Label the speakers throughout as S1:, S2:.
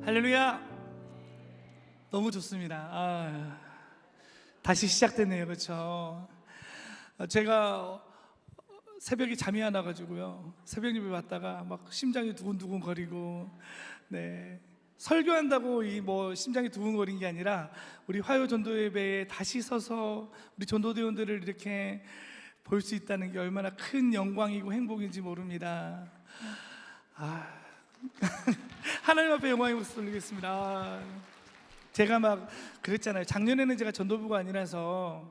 S1: 할렐루야. 너무 좋습니다. 다시 시작됐네요. 그렇죠? 제가 새벽에 잠이 안 와가지고요, 새벽 예배 왔다가 막 심장이 두근두근 거리고, 네, 설교한다고 심장이 두근거린 게 아니라 우리 화요 전도 예배에 다시 서서 우리 전도대원들을 이렇게 볼 수 있다는 게 얼마나 큰 영광이고 행복인지 모릅니다. 하나님 앞에 영광의 목소리 돌리겠습니다. 제가 막 그랬잖아요. 작년에는 제가 전도부가 아니라서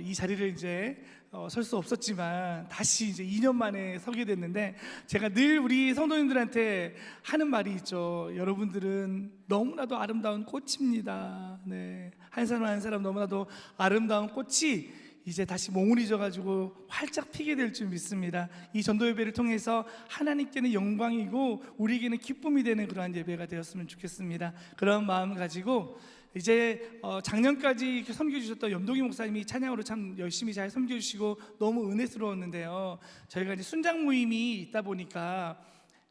S1: 이 자리를 이제 설 수 없었지만 다시 이제 2년 만에 서게 됐는데, 제가 늘 우리 성도님들한테 하는 말이 있죠. 여러분들은 너무나도 아름다운 꽃입니다. 네, 한 사람 한 사람 너무나도 아름다운 꽃이 이제 다시 몽울이 져가지고 활짝 피게 될 줄 믿습니다. 이 전도 예배를 통해서 하나님께는 영광이고 우리에게는 기쁨이 되는 그러한 예배가 되었으면 좋겠습니다. 그런 마음 가지고 이제 작년까지 이렇게 섬겨주셨던 염동희 목사님이 찬양으로 참 열심히 잘 섬겨주시고 너무 은혜스러웠는데요, 저희가 이제 순장 모임이 있다 보니까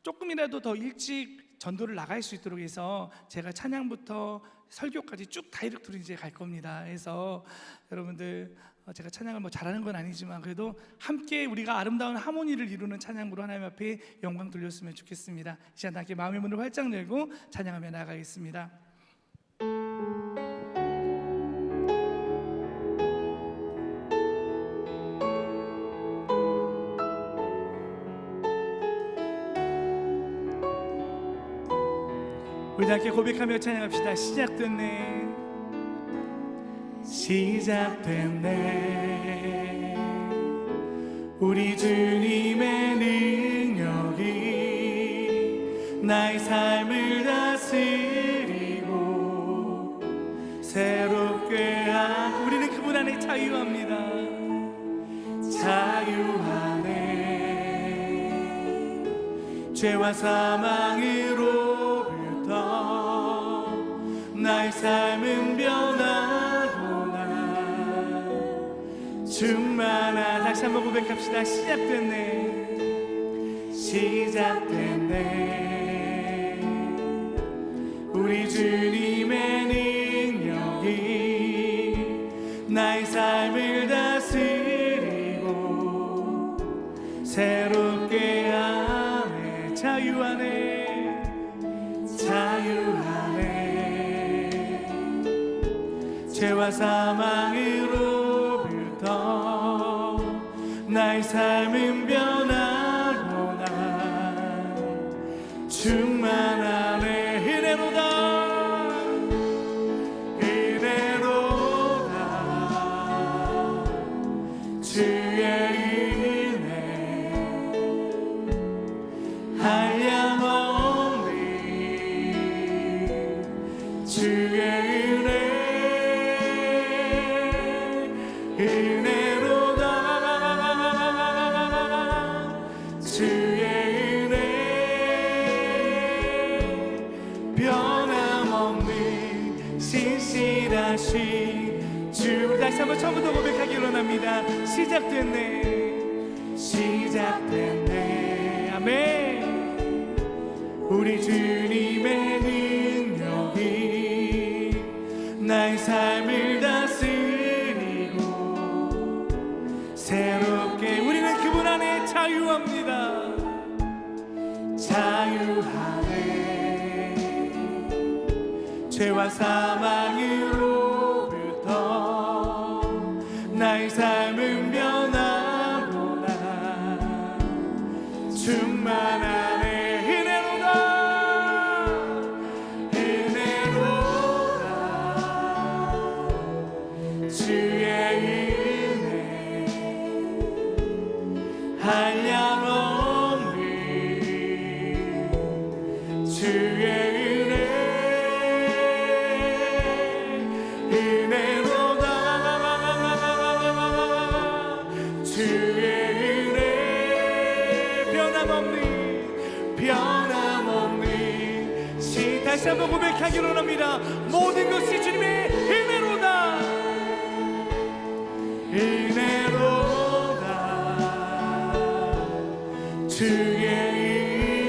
S1: 조금이라도 더 일찍 전도를 나갈 수 있도록 해서 제가 찬양부터 설교까지 쭉 다이렉트로 이제 갈 겁니다. 해서 여러분들, 제가 찬양을 잘하는 건 아니지만 그래도 함께 우리가 아름다운 하모니를 이루는 찬양으로 하나님 앞에 영광 돌렸으면 좋겠습니다. 이 시간 함께 마음의 문을 활짝 열고 찬양하며 나아가겠습니다. 우리 함께 고백하며 찬양합시다. 시작됐네, 시작됐네. 우리 주님의 능력이 나의 삶을 다스리고 새롭게 우리는 그분 안에 자유합니다. 자유하네. 죄와 사망으로부터 나의 삶은 변하구나. 충만한, 다시 한번 고백합시다. 시작됐네, 시작됐네. 우리 주님의 능력이 나의 삶을 다스리고 새롭게 하네. 자유하네, 자유하네. 죄와 사망으로부터 나의 삶은 변하구나. 충만하네. 은혜로다, 은혜로다. 주의 은혜 한량없니. 주의 은혜 은혜로다. 주의 은혜 변함없는 신실하신 주. 다시 한번 처음부터 고백하기 원합니다. 시작됐네, 시작됐네. 아멘. 우리 주님의 능력이 나의 삶을 다스리고 새롭게, 우리는 그분 안에 자유합니다. 자유하네. 죄와 사망으로부터 나의 삶은 변하구나. 충만하네. 은혜로다, 은혜로다. 주의 은혜 한량없니. 주의 은혜 은혜로다. 주의 은혜 변함없니, 변함없니. 다시 한번 고백하기로 합니다. 모든 것이 주님의 은혜로다, 은혜로다. 주의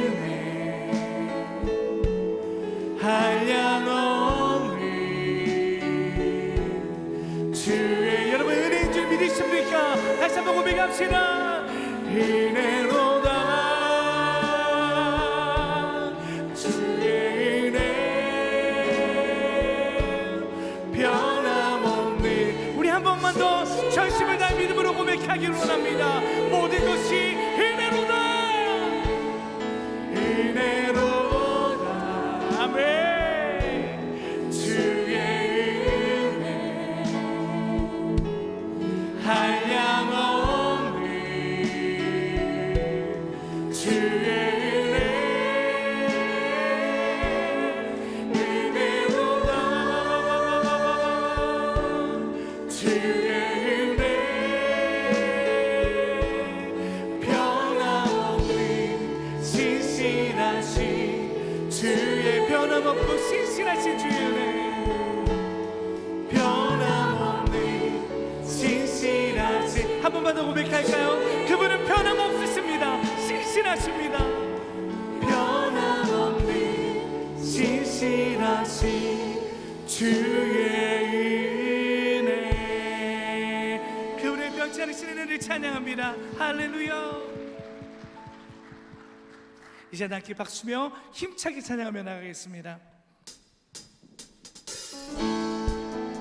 S1: 은혜 고백합시다. 은혜로다 주의 은혜 변함없는. 우리 한 번만 더 전심을 다해 믿음으로 고백하기를 원합니다. 모든 것이 은혜로다 은혜로다. 아멘. 주의 은혜 한량없는 주의 은혜 은혜로다 주의 은혜 변함없는 신실하신 주의 변함없고 신실하신 주의 은혜 변함없는 신실하신. 한 번만 더 고백할까요? 그분은 변함없으십니다. 신실하십니다. 변함없는 신실하신 주의 은혜. 그분의 변치 않으신 은혜를 찬양합니다. 할렐루야. 이제 함께 박수며 힘차게 찬양하며 나가겠습니다.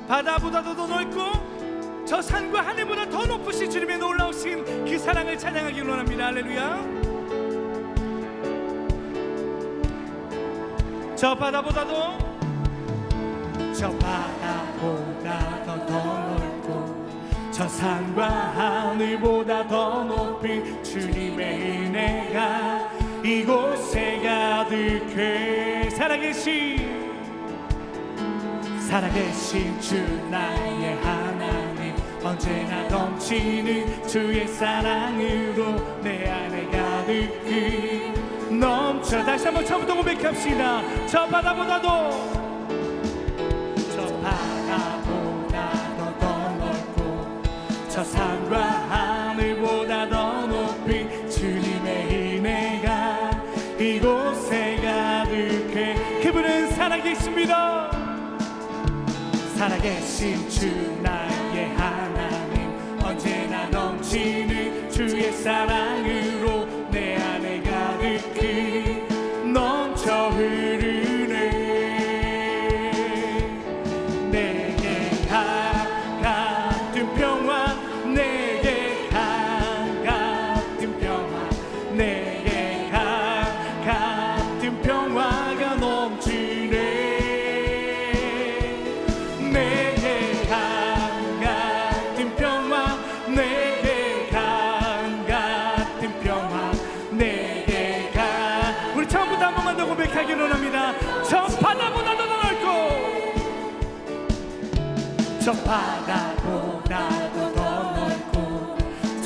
S1: 바다보다도 더 넓고 저 산과 하늘보다 더 높으신 주님의 놀라우신 그 사랑을 찬양하기를 원합니다. 할렐루야. 저 바다보다 더 넓고 저 산과 하늘보다 더 높은 주님의 은혜가 이곳에 가득해. 살아계신 주 나의 하나님 언제나 넘치는 주의 사랑으로 내 안에 가득히 넘쳐. 다시 한번 처음부터 고백합시다. 저 바다보다도 더 넓고 저 산과 하늘보다 더 높이 주님의 은혜가 이곳에 가득해. 그분은 살아계십니다. 살아계신 주 나의 하나님 언제나 넘치는 주의 사랑으로 내 안에 가득히 넘쳐 흐르네. 내게 같은 평화 내게 같은 평화 내게 같은 평화가 넘치네. 내게 같은 평화 내게 같은 평화 내게 우리 처음부터 한 번만 더 고백하기를 원합니다. 저 바다보다 더 넓고 저 바다보다 더 넓고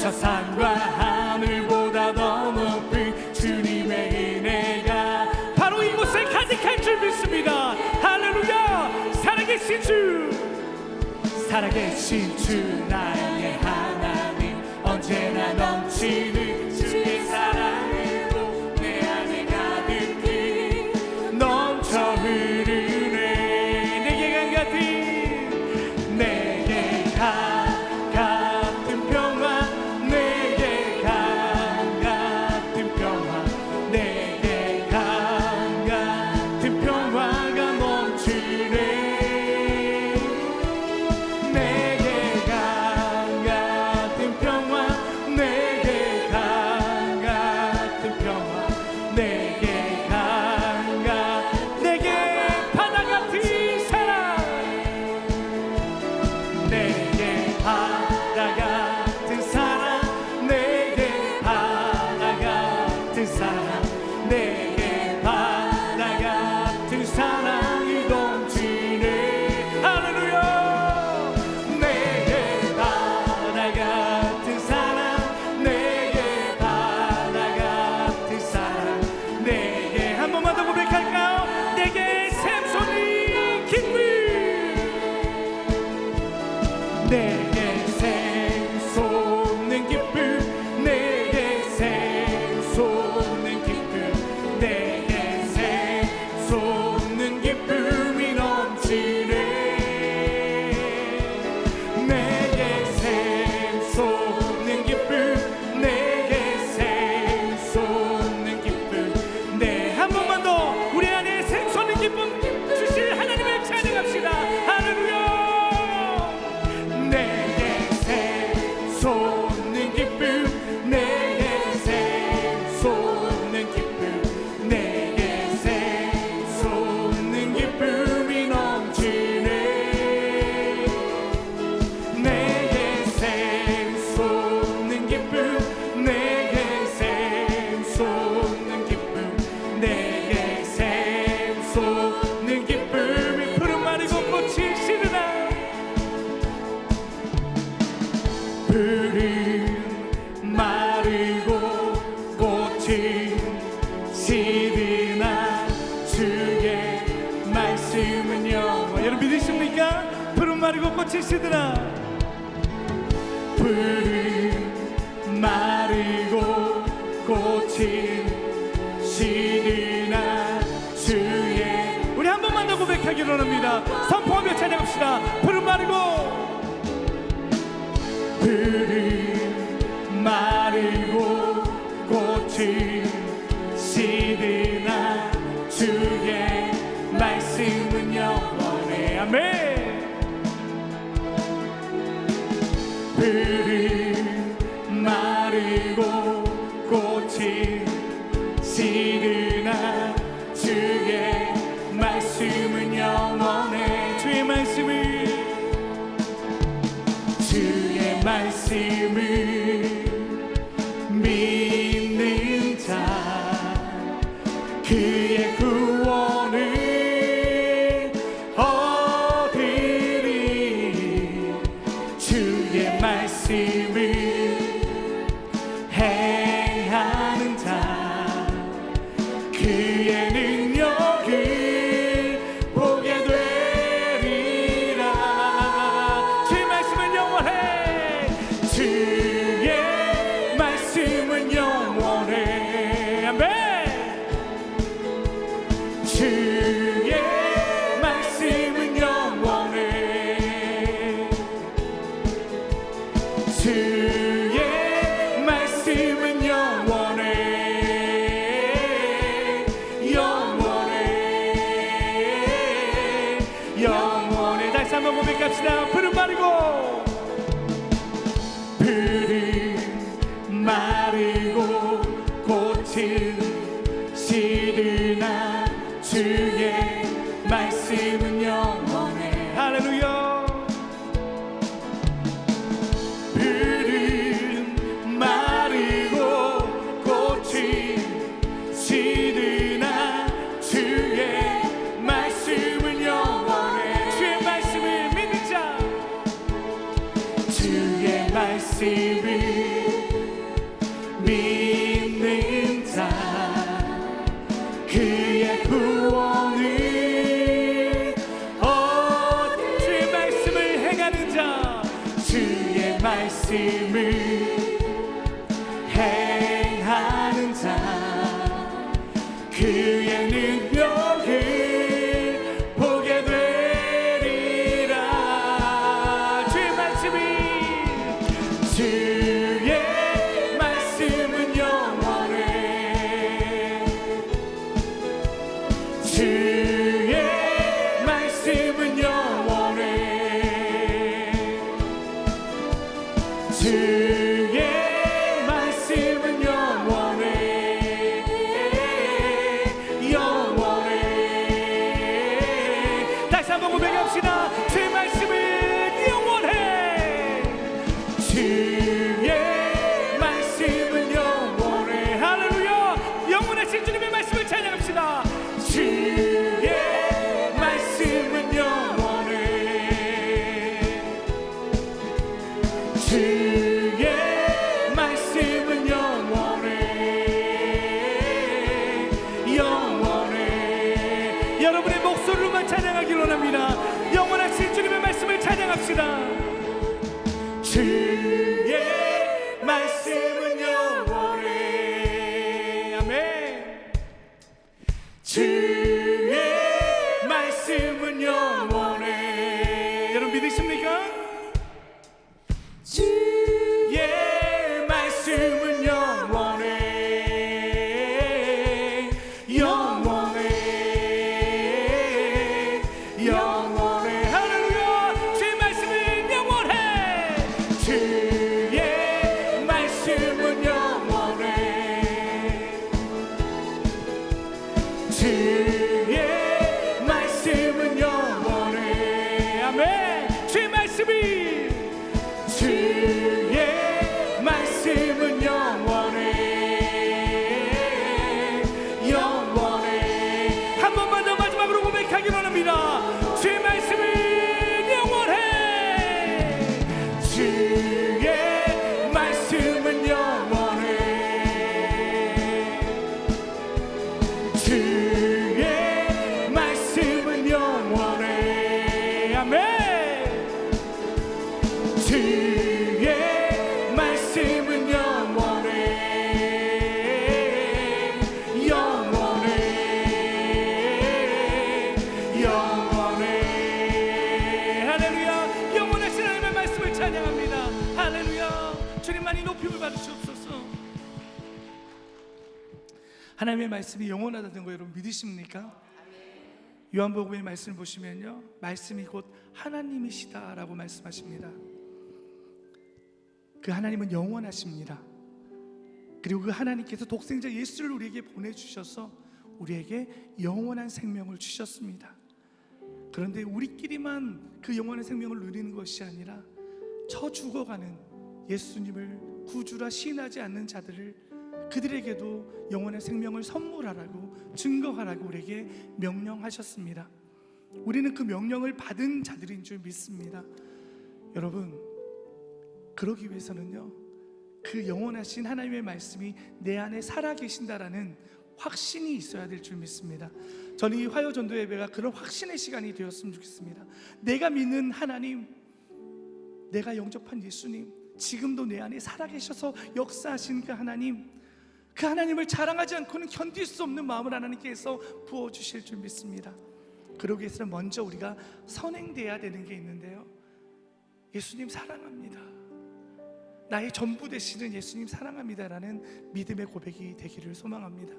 S1: 저 산과 하늘보다 더 높은 주님의 은혜가 바로 이곳에 가득할 줄 믿습니다. 할렐루야. 살아계신 주 나의 하나님 언제나 넘치는 주의 사랑으로 내 안에 가득히 넘쳐 흐르네. 내게 같은 평화 내게 같은 평화 내게 같은 평화가 넘치네. 내게 꽃이 시드나
S2: 푸른 마르고 꽃이 시드나 주의
S1: 우리 한 번만 더 고백하기로 합니다. 선포하며 찬양합시다. 푸른 마르고
S2: 푸른 마르고 꽃이 시드나 주의 말씀은 영원해.
S1: 아멘.
S2: 푸른 마르고 꽃이 시드나 주의 말씀은 영원해.
S1: 주의 말씀을
S2: 믿는 자 그의 구원을 얻으리. 주의 말씀을 행하는 자 그의 능력을 보게 되리라.
S1: 주의 말씀은 영원해.
S2: 주의 말씀은 영원해.
S1: 아멘.
S2: 주의 말씀은 영원해. 주의 말씀은 영원해. 영원해. 영원해.
S1: 다시 한번 고백합시다. 푸른 마르고
S2: 푸른 마르고 꽃은 시드나 주의 말씀은 영원해.
S1: 할렐루야.
S2: 푸른 마르고 꽃이 시드나 주의 말씀은 영원해.
S1: 주의 말씀을 믿는 자
S2: 주의 말씀을 믿는 자 그의 구원을 얻으리.
S1: 주의 말씀을 행하는 자
S2: 주의 말씀을 행하는 자 그의 능력을 보게 되리라. 주의 말씀은 영원해. 주의 말씀은 영원해. 주의 말씀은 영원해. 영원해.
S1: 다시 한번 고백합시다. 주의 말씀은 영원해.
S2: 주의 말씀은 영원해.
S1: 할렐루야. 영원하신 주님의 말씀을 찬양합시다.
S2: 주의 말씀은 영원해. 주의 말씀은 영원해. 영원해.
S1: 여러분의 목소리로만 찬양하기로 합니다. 영원하신 주님의 말씀을 찬양합시다.
S2: 주의 말씀은 영원해.
S1: 아멘.
S2: 주의 말씀은 영원해.
S1: 여러분 믿으십니까?
S2: 주의 말씀은 영원해. 영원해. 영원해.
S1: 할렐루야. 주의 말씀은 영원해.
S2: 주의 말씀은 영원해. 주의 말씀은 영원해.
S1: 아멘. 주의 말씀이
S2: 주의 말씀은 영원해. 영원해.
S1: 한 번만 더 마지막으로 고백하기로 합니다. 주의 말씀은 영원해.
S2: 주의 말씀은 영원해. 주의
S1: 주옵소서. 하나님의 말씀이 영원하다는 거 여러분 믿으십니까? 요한복음의 말씀을 보시면요, 말씀이 곧 하나님이시다라고 말씀하십니다. 그 하나님은 영원하십니다. 그리고 그 하나님께서 독생자 예수를 우리에게 보내주셔서 우리에게 영원한 생명을 주셨습니다. 그런데 우리끼리만 그 영원한 생명을 누리는 것이 아니라 저 죽어가는 예수님을 구주라 시인하지 않는 자들을, 그들에게도 영원한 생명을 선물하라고, 증거하라고 우리에게 명령하셨습니다. 우리는 그 명령을 받은 자들인 줄 믿습니다. 여러분, 그러기 위해서는요, 그 영원하신 하나님의 말씀이 내 안에 살아계신다라는 확신이 있어야 될 줄 믿습니다. 저는 이 화요전도 예배가 그런 확신의 시간이 되었으면 좋겠습니다. 내가 믿는 하나님, 내가 영접한 예수님, 지금도 내 안에 살아계셔서 역사하신 그 하나님, 그 하나님을 자랑하지 않고는 견딜 수 없는 마음을 하나님께서 부어주실 줄 믿습니다. 그러기 위해서는 먼저 우리가 선행돼야 되는 게 있는데요, 예수님 사랑합니다, 나의 전부 되시는 예수님 사랑합니다라는 믿음의 고백이 되기를 소망합니다.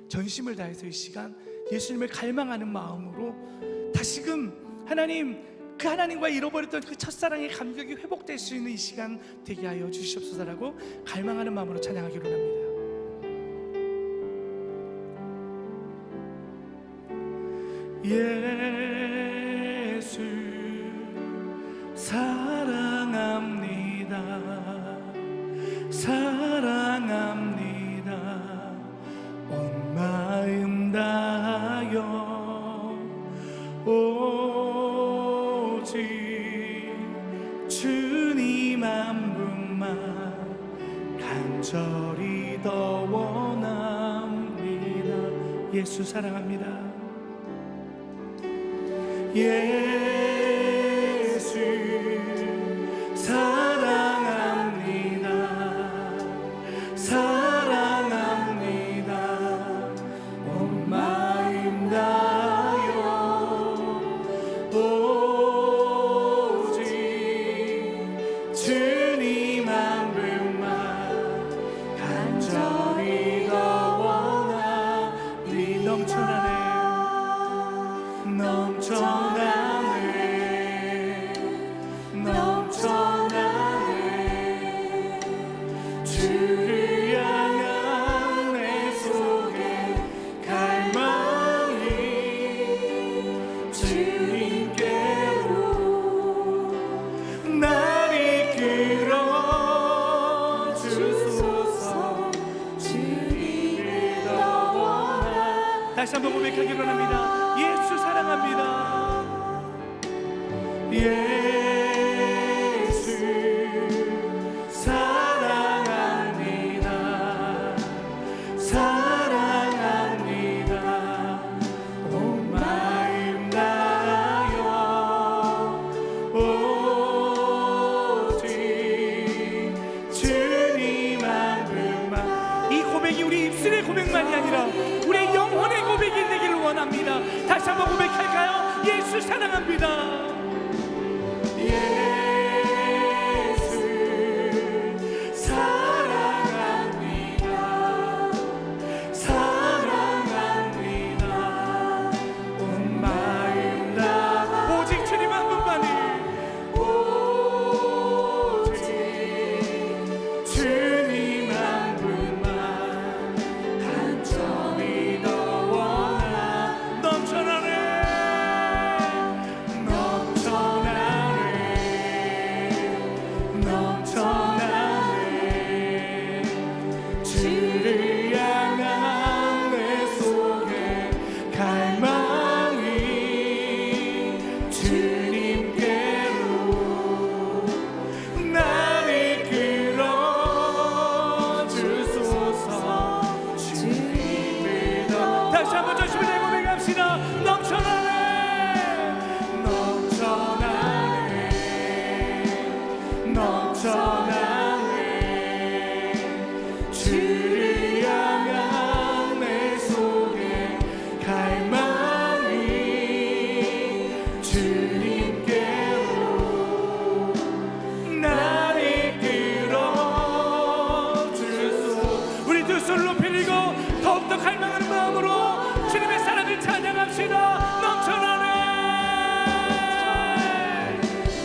S1: 전심을 다해서 이 시간 예수님을 갈망하는 마음으로 다시금 하나님, 그 하나님과 잃어버렸던 그 첫사랑의 감격이 회복될 수 있는 이 시간 되게 하여 주시옵소서라고 갈망하는 마음으로 찬양하기로 합니다. 예수 사랑합니다, 사랑합니다, 온 마음 다하여 오직 주님 한 분만 간절히 더 원합니다. 예수 사랑합니다. 예수 사랑합니다, 사랑합니다, 온 마음 다하여 오직 주님 한 분만 간절히 더 원하니. 넘쳐나네, 넘쳐나네, 넘쳐나네, 주를 향한 내 속에 갈망이 주님께로 날 이끌어 주소서. 주님을 더 원하. 다시 한번 고백하기로 합니다. 예수 사랑합니다. 예수 사랑합니다, 사랑합니다, 온 마음 다하여 오직 주님 한 분만. 이 고백이 우리 입술의 고백만이 아니라 우리의 영혼의 고백이 되기를 원합니다. 다시 한번 고백할까요? 예수 사랑합니다. 하나님 찬양합시다. 넘쳐나네.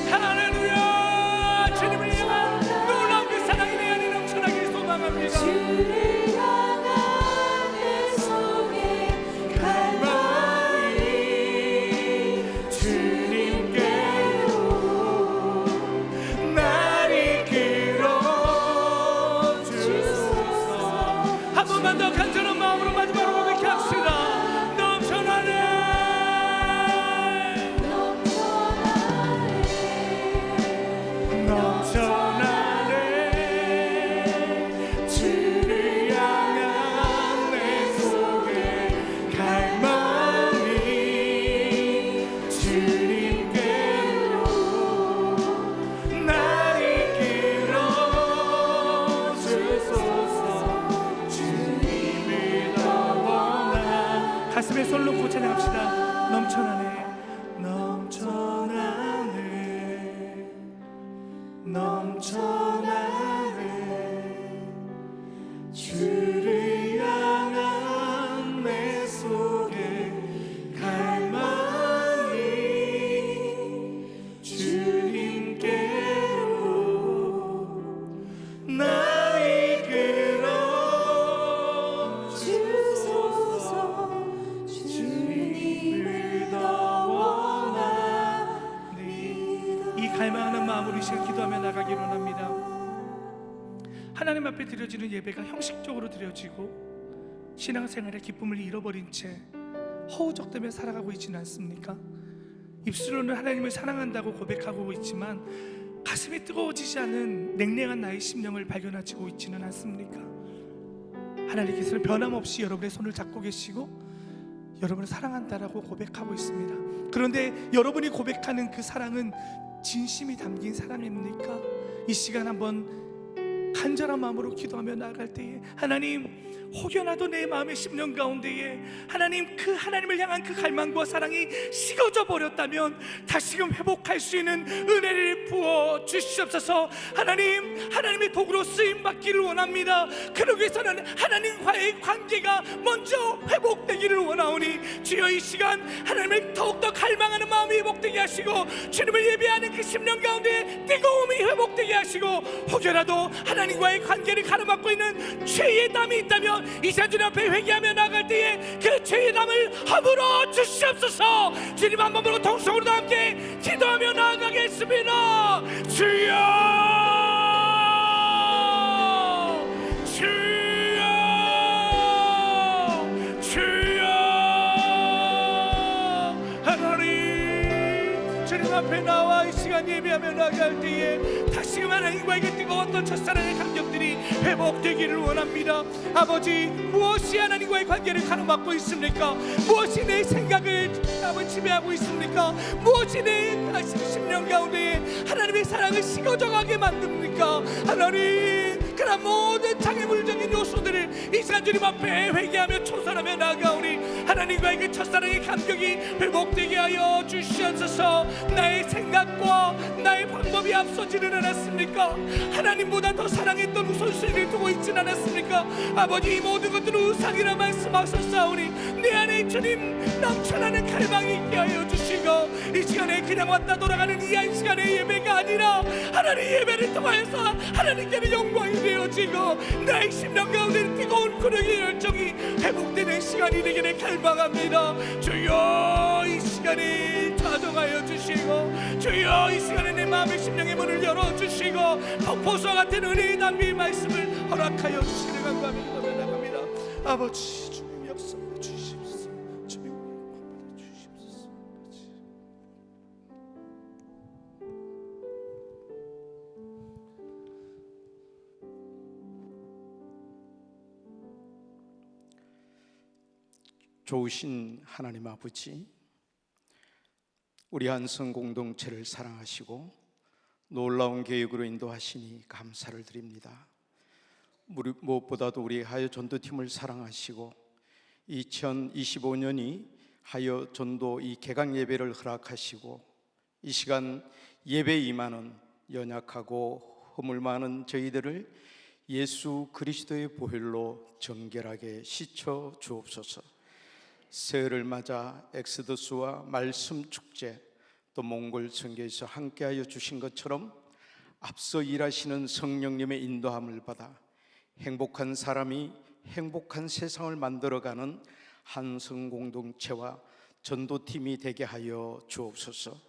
S1: 할렐루야. 주님을 향한 놀라운 그 사랑이 내 안에 넘쳐나길 소망합니다.
S3: 주를 향한 내 속에 갈망이
S2: 주님께로 날 이끌어 주소서.
S1: 한 번만 더 간절한 마음으로 마지막으로 고백해 합시다. 넘쳐나네.
S2: 넘쳐나네. 주를 향한 내 속에 갈망이 주님께로 날 이끌어 주소서. 주님을 더 원하.
S1: 가슴에 손 놓고 찬양합시다. 넘쳐나네.
S2: 넘쳐나네. 넘쳐나네. 주를 향한 내 속에 갈망이 주님께로 날 이끌어 주소서. 주님을 더 원하니.
S1: 이 갈망하는 마음으로 이 시간 기도하며 나가기로 합니다. 하나님 앞에 드려지는 예배가 형식적으로 드려지고 신앙생활의 기쁨을 잃어버린 채 허우적대며 살아가고 있지는 않습니까? 입술로는 하나님을 사랑한다고 고백하고 있지만 가슴이 뜨거워지지 않은 냉랭한 나의 심령을 발견하고 있지는 않습니까? 하나님께서는 변함없이 여러분의 손을 잡고 계시고 여러분을 사랑한다라고 고백하고 있습니다. 그런데 여러분이 고백하는 그 사랑은 진심이 담긴 사랑입니까? 이 시간 한번 간절한 마음으로 기도하며 나아갈 때에 하나님, 혹여나도 내 마음의 심령 가운데에 하나님, 그 하나님을 향한 그 갈망과 사랑이 식어져 버렸다면 다시금 회복할 수 있는 은혜를 부어 주시옵소서. 하나님, 하나님의 도구로 쓰임받기를 원합니다. 그러기 위해서는 하나님과의 관계가 먼저 회복되기를 원하오니 주여, 이 시간 하나님을 더욱더 갈망하는 마음이 회복되게 하시고 주님을 예배하는 그 심령 가운데 뜨거움이 회복되게 하시고, 혹여라도 하나님과의 관계를 가로막고 있는 죄의 담이 있다면 이 시간 주님 앞에 회개하며 나아갈 때에 그 죄의 담을 허물어 주시옵소서. 주님 한 번으로 통성으로 다 함께 기도하며 나아가겠습니다. 주여, 주여, 주여. 하나님, 주님 앞에 나와 이 시간 예배하며 나아갈 때에 다시금 하나님과의 그 뜨거웠던 첫사랑의 감격들이 회복되기를 원합니다. 아버지, 무엇이 하나님과의 관계를 가로막고 있습니까? 무엇이 내 생각을 지배하고 있습니까? 무엇이 내 심령 가운데 하나님의 사랑을 식어져가게 만듭니까? 하나님, 그런 모든 장애물적인 요소들을 이 시간 주님 앞에 회개하며 초선하며 나아가오니 하나님과의 그 첫사랑의 감격이 회복되게 하여 주시옵소서. 나의 생각과 나의 방법이 앞서지는 않았습니까? 하나님보다 더 사랑했던 우선순위를 두고 있지는 않았습니까? 아버지, 이 모든 것들은 우상이라 말씀하셨사오니 내 안에 주님 넘쳐나는 갈망이 있게 하여 주시고, 이 시간에 그냥 왔다 돌아가는 이 한 시간의 예배가 아니라 하나님 예배를 통하여서 하나님께는 영광이 되어지고 나의 심령 가운데 뜨거운 근육의 열정이 회복되는 시간이 되기를 갈망합니다. 주여, 이 시간에 좌정하여 주시고, 주여, 이 시간에 내 마음의 심령의 문을 열어주시고 폭포수와 같은 은혜의 낭비의 말씀을 허락하여 주시기를 간구하며 기도하며 나갑니다. 아버지, 주님 역사해 주시옵소서. 주님 영광 받아 주시옵소서.
S4: 좋으신 하나님 아버지, 우리 한성 공동체를 사랑하시고 놀라운 계획으로 인도하시니 감사를 드립니다. 무엇보다도 우리 하여 전도팀을 사랑하시고 2025년이 하여 전도 이 개강 예배를 허락하시고 이 시간 예배에 임하는 연약하고 허물 많은 저희들을 예수 그리스도의 보혈로 정결하게 씻어 주옵소서. 새해를 맞아 엑스더스와 말씀 축제 또 몽골 선교에서 함께하여 주신 것처럼 앞서 일하시는 성령님의 인도함을 받아 행복한 사람이 행복한 세상을 만들어가는 한성 공동체와 전도팀이 되게 하여 주옵소서.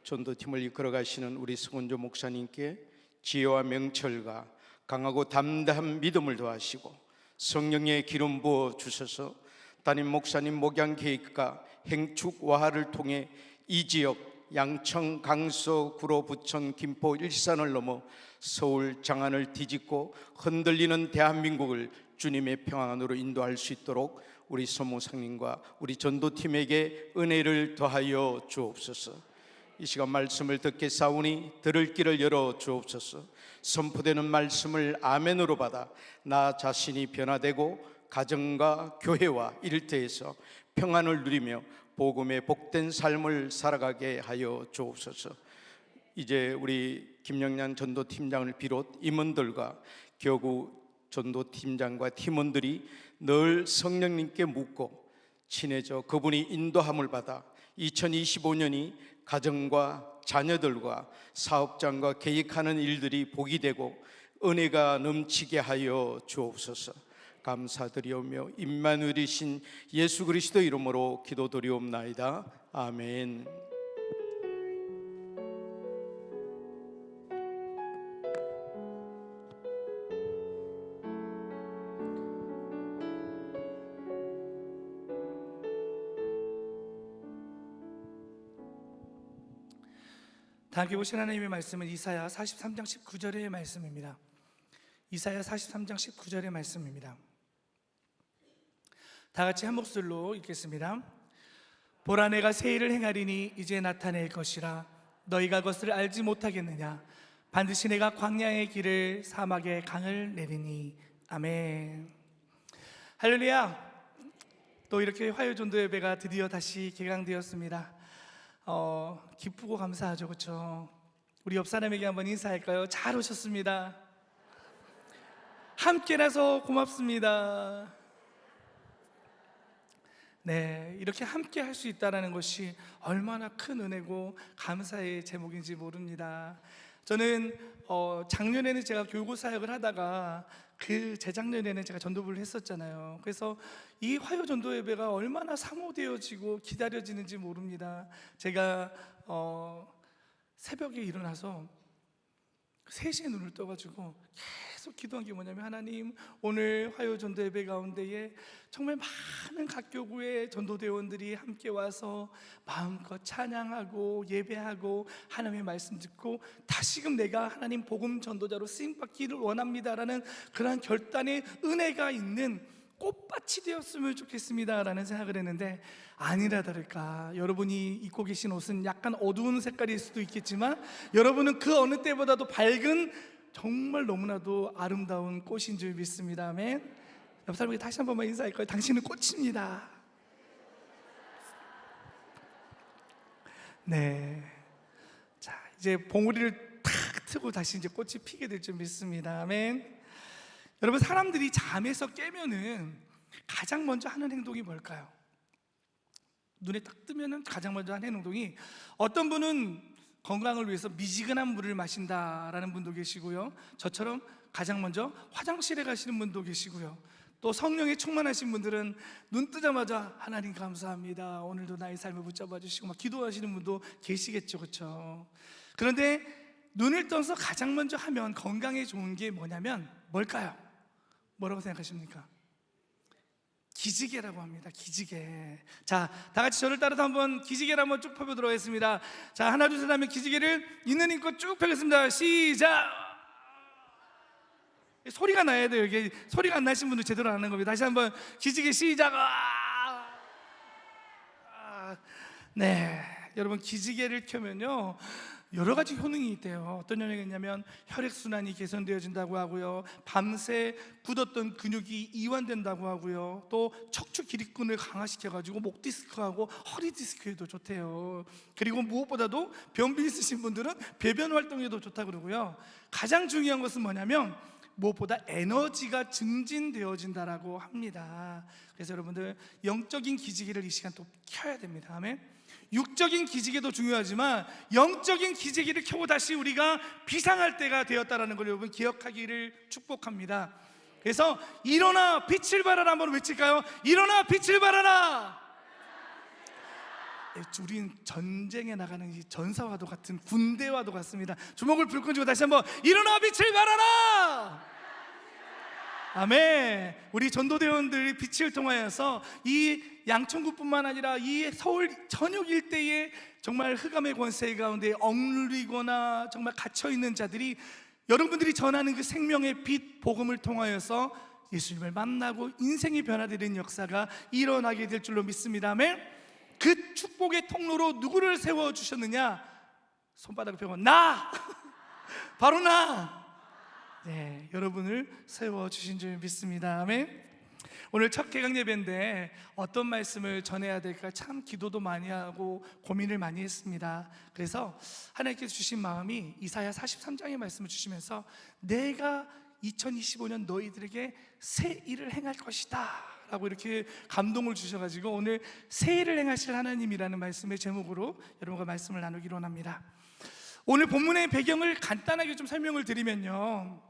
S4: 전도팀을 이끌어 가시는 우리 성은조 목사님께 지혜와 명철과 강하고 담대한 믿음을 더하시고 성령의 기름 부어 주셔서 담임 목사님 목양 계획과 행축 와하를 통해 이 지역 양천, 강서, 구로, 부천, 김포, 일산을 넘어 서울, 장안을 뒤집고 흔들리는 대한민국을 주님의 평안으로 인도할 수 있도록 우리 소모상님과 우리 전도팀에게 은혜를 더하여 주옵소서. 이 시간 말씀을 듣게 싸우니 들을 길을 열어 주옵소서. 선포되는 말씀을 아멘으로 받아 나 자신이 변화되고 가정과 교회와 일터에서 평안을 누리며 복음의 복된 삶을 살아가게 하여 주옵소서. 이제 우리 김영란 전도팀장을 비롯 임원들과 교구 전도팀장과 팀원들이 늘 성령님께 묻고 친해져 그분이 인도함을 받아 2025년이 가정과 자녀들과 사업장과 계획하는 일들이 복이 되고 은혜가 넘치게 하여 주옵소서. 감사드리오며 임마누엘이신 예수 그리스도 이름으로 기도드리옵나이다. 아멘.
S1: 다 함께 보신 하나님의 말씀은 이사야 43장 19절의 말씀입니다. 이사야 43장 19절의 말씀입니다. 다 같이 한 목소리로 읽겠습니다. 보라, 내가 새 일을 행하리니 이제 나타낼 것이라. 너희가 그것을 알지 못하겠느냐. 반드시 내가 광야의 길을 사막의 강을 내리니. 아멘. 할렐루야. 또 이렇게 화요전도 예배가 드디어 다시 개강되었습니다. 기쁘고 감사하죠, 그렇죠? 우리 옆 사람에게 한번 인사할까요? 잘 오셨습니다. 함께라서 고맙습니다. 네, 이렇게 함께 할 수 있다는 것이 얼마나 큰 은혜고 감사의 제목인지 모릅니다. 저는 작년에는 제가 교구 사역을 하다가 그 재작년에는 제가 전도부를 했었잖아요. 그래서 이 화요 전도 예배가 얼마나 사모되어지고 기다려지는지 모릅니다. 제가 새벽에 일어나서 3시에 눈을 떠가지고 계속 기도한 게 뭐냐면, 하나님, 오늘 화요 전도 예배 가운데에 정말 많은 각 교구의 전도대원들이 함께 와서 마음껏 찬양하고 예배하고 하나님의 말씀 듣고 다시금 내가 하나님 복음 전도자로 쓰임받기를 원합니다라는 그러한 결단의 은혜가 있는 꽃밭이 되었으면 좋겠습니다라는 생각을 했는데, 아니라 다를까 여러분이 입고 계신 옷은 약간 어두운 색깔일 수도 있겠지만 여러분은 그 어느 때보다도 밝은 정말 너무나도 아름다운 꽃인 줄 믿습니다. 아멘. 옆 사람에게 다시 한 번만 인사할 거예요. 당신은 꽃입니다. 네. 자, 이제 봉우리를 탁 트고 다시 이제 꽃이 피게 될 줄 믿습니다. 아멘. 여러분, 사람들이 잠에서 깨면은 가장 먼저 하는 행동이 뭘까요? 눈에 딱 뜨면은 가장 먼저 하는 행동이, 어떤 분은 건강을 위해서 미지근한 물을 마신다라는 분도 계시고요, 저처럼 가장 먼저 화장실에 가시는 분도 계시고요, 또 성령에 충만하신 분들은 눈 뜨자마자 하나님 감사합니다, 오늘도 나의 삶을 붙잡아 주시고 막 기도하시는 분도 계시겠죠, 그렇죠? 그런데 눈을 떠서 가장 먼저 하면 건강에 좋은 게 뭐냐면 뭘까요? 뭐라고 생각하십니까? 기지개라고 합니다. 기지개. 자, 다 같이 저를 따라서 한번 기지개를 한번 쭉 펴보도록 하겠습니다. 자, 하나 둘 셋 하면 기지개를 있는 힘껏 쭉 펴겠습니다. 시작. 소리가 나야 돼요. 이게 소리가 안 나신 분들 제대로 안 하는 겁니다. 다시 한번 기지개 시작. 네, 여러분, 기지개를 켜면요 여러 가지 효능이 있대요. 어떤 효능이 있냐면 혈액순환이 개선되어진다고 하고요, 밤새 굳었던 근육이 이완된다고 하고요, 또 척추 기립근을 강화시켜가지고 목 디스크하고 허리 디스크에도 좋대요. 그리고 무엇보다도 변비 있으신 분들은 배변 활동에도 좋다고 그러고요, 가장 중요한 것은 뭐냐면 무엇보다 에너지가 증진되어진다라고 합니다. 그래서 여러분들 영적인 기지개를 이 시간 또 켜야 됩니다. 아멘. 육적인 기지개도 중요하지만 영적인 기지개를 켜고 다시 우리가 비상할 때가 되었다라는 걸 여러분 기억하기를 축복합니다. 그래서 일어나 빛을 발하라 한번 외칠까요? 일어나 빛을 발하라. 우린 전쟁에 나가는 이 전사와도 같은 군대와도 같습니다. 주먹을 불끈 쥐고 다시 한번 일어나 빛을 발하라. 아멘. 우리 전도대원들이 빛을 통하여서 이 양천구뿐만 아니라 이 서울 전역 일대에 정말 흑암의 권세 가운데 억눌리거나 정말 갇혀있는 자들이 여러분들이 전하는 그 생명의 빛 복음을 통하여서 예수님을 만나고 인생이 변화되는 역사가 일어나게 될 줄로 믿습니다. 아멘. 그 축복의 통로로 누구를 세워주셨느냐? 손바닥을 펴고 나! 바로 나! 네, 여러분을 세워주신 줄 믿습니다. 아멘. 오늘 첫 개강 예배인데 어떤 말씀을 전해야 될까 참 기도도 많이 하고 고민을 많이 했습니다. 그래서 하나님께서 주신 마음이 이사야 43장의 말씀을 주시면서 내가 2025년 너희들에게 새 일을 행할 것이다 라고 이렇게 감동을 주셔가지고 오늘 새 일을 행하실 하나님이라는 말씀의 제목으로 여러분과 말씀을 나누기로 합니다. 오늘 본문의 배경을 간단하게 좀 설명을 드리면요,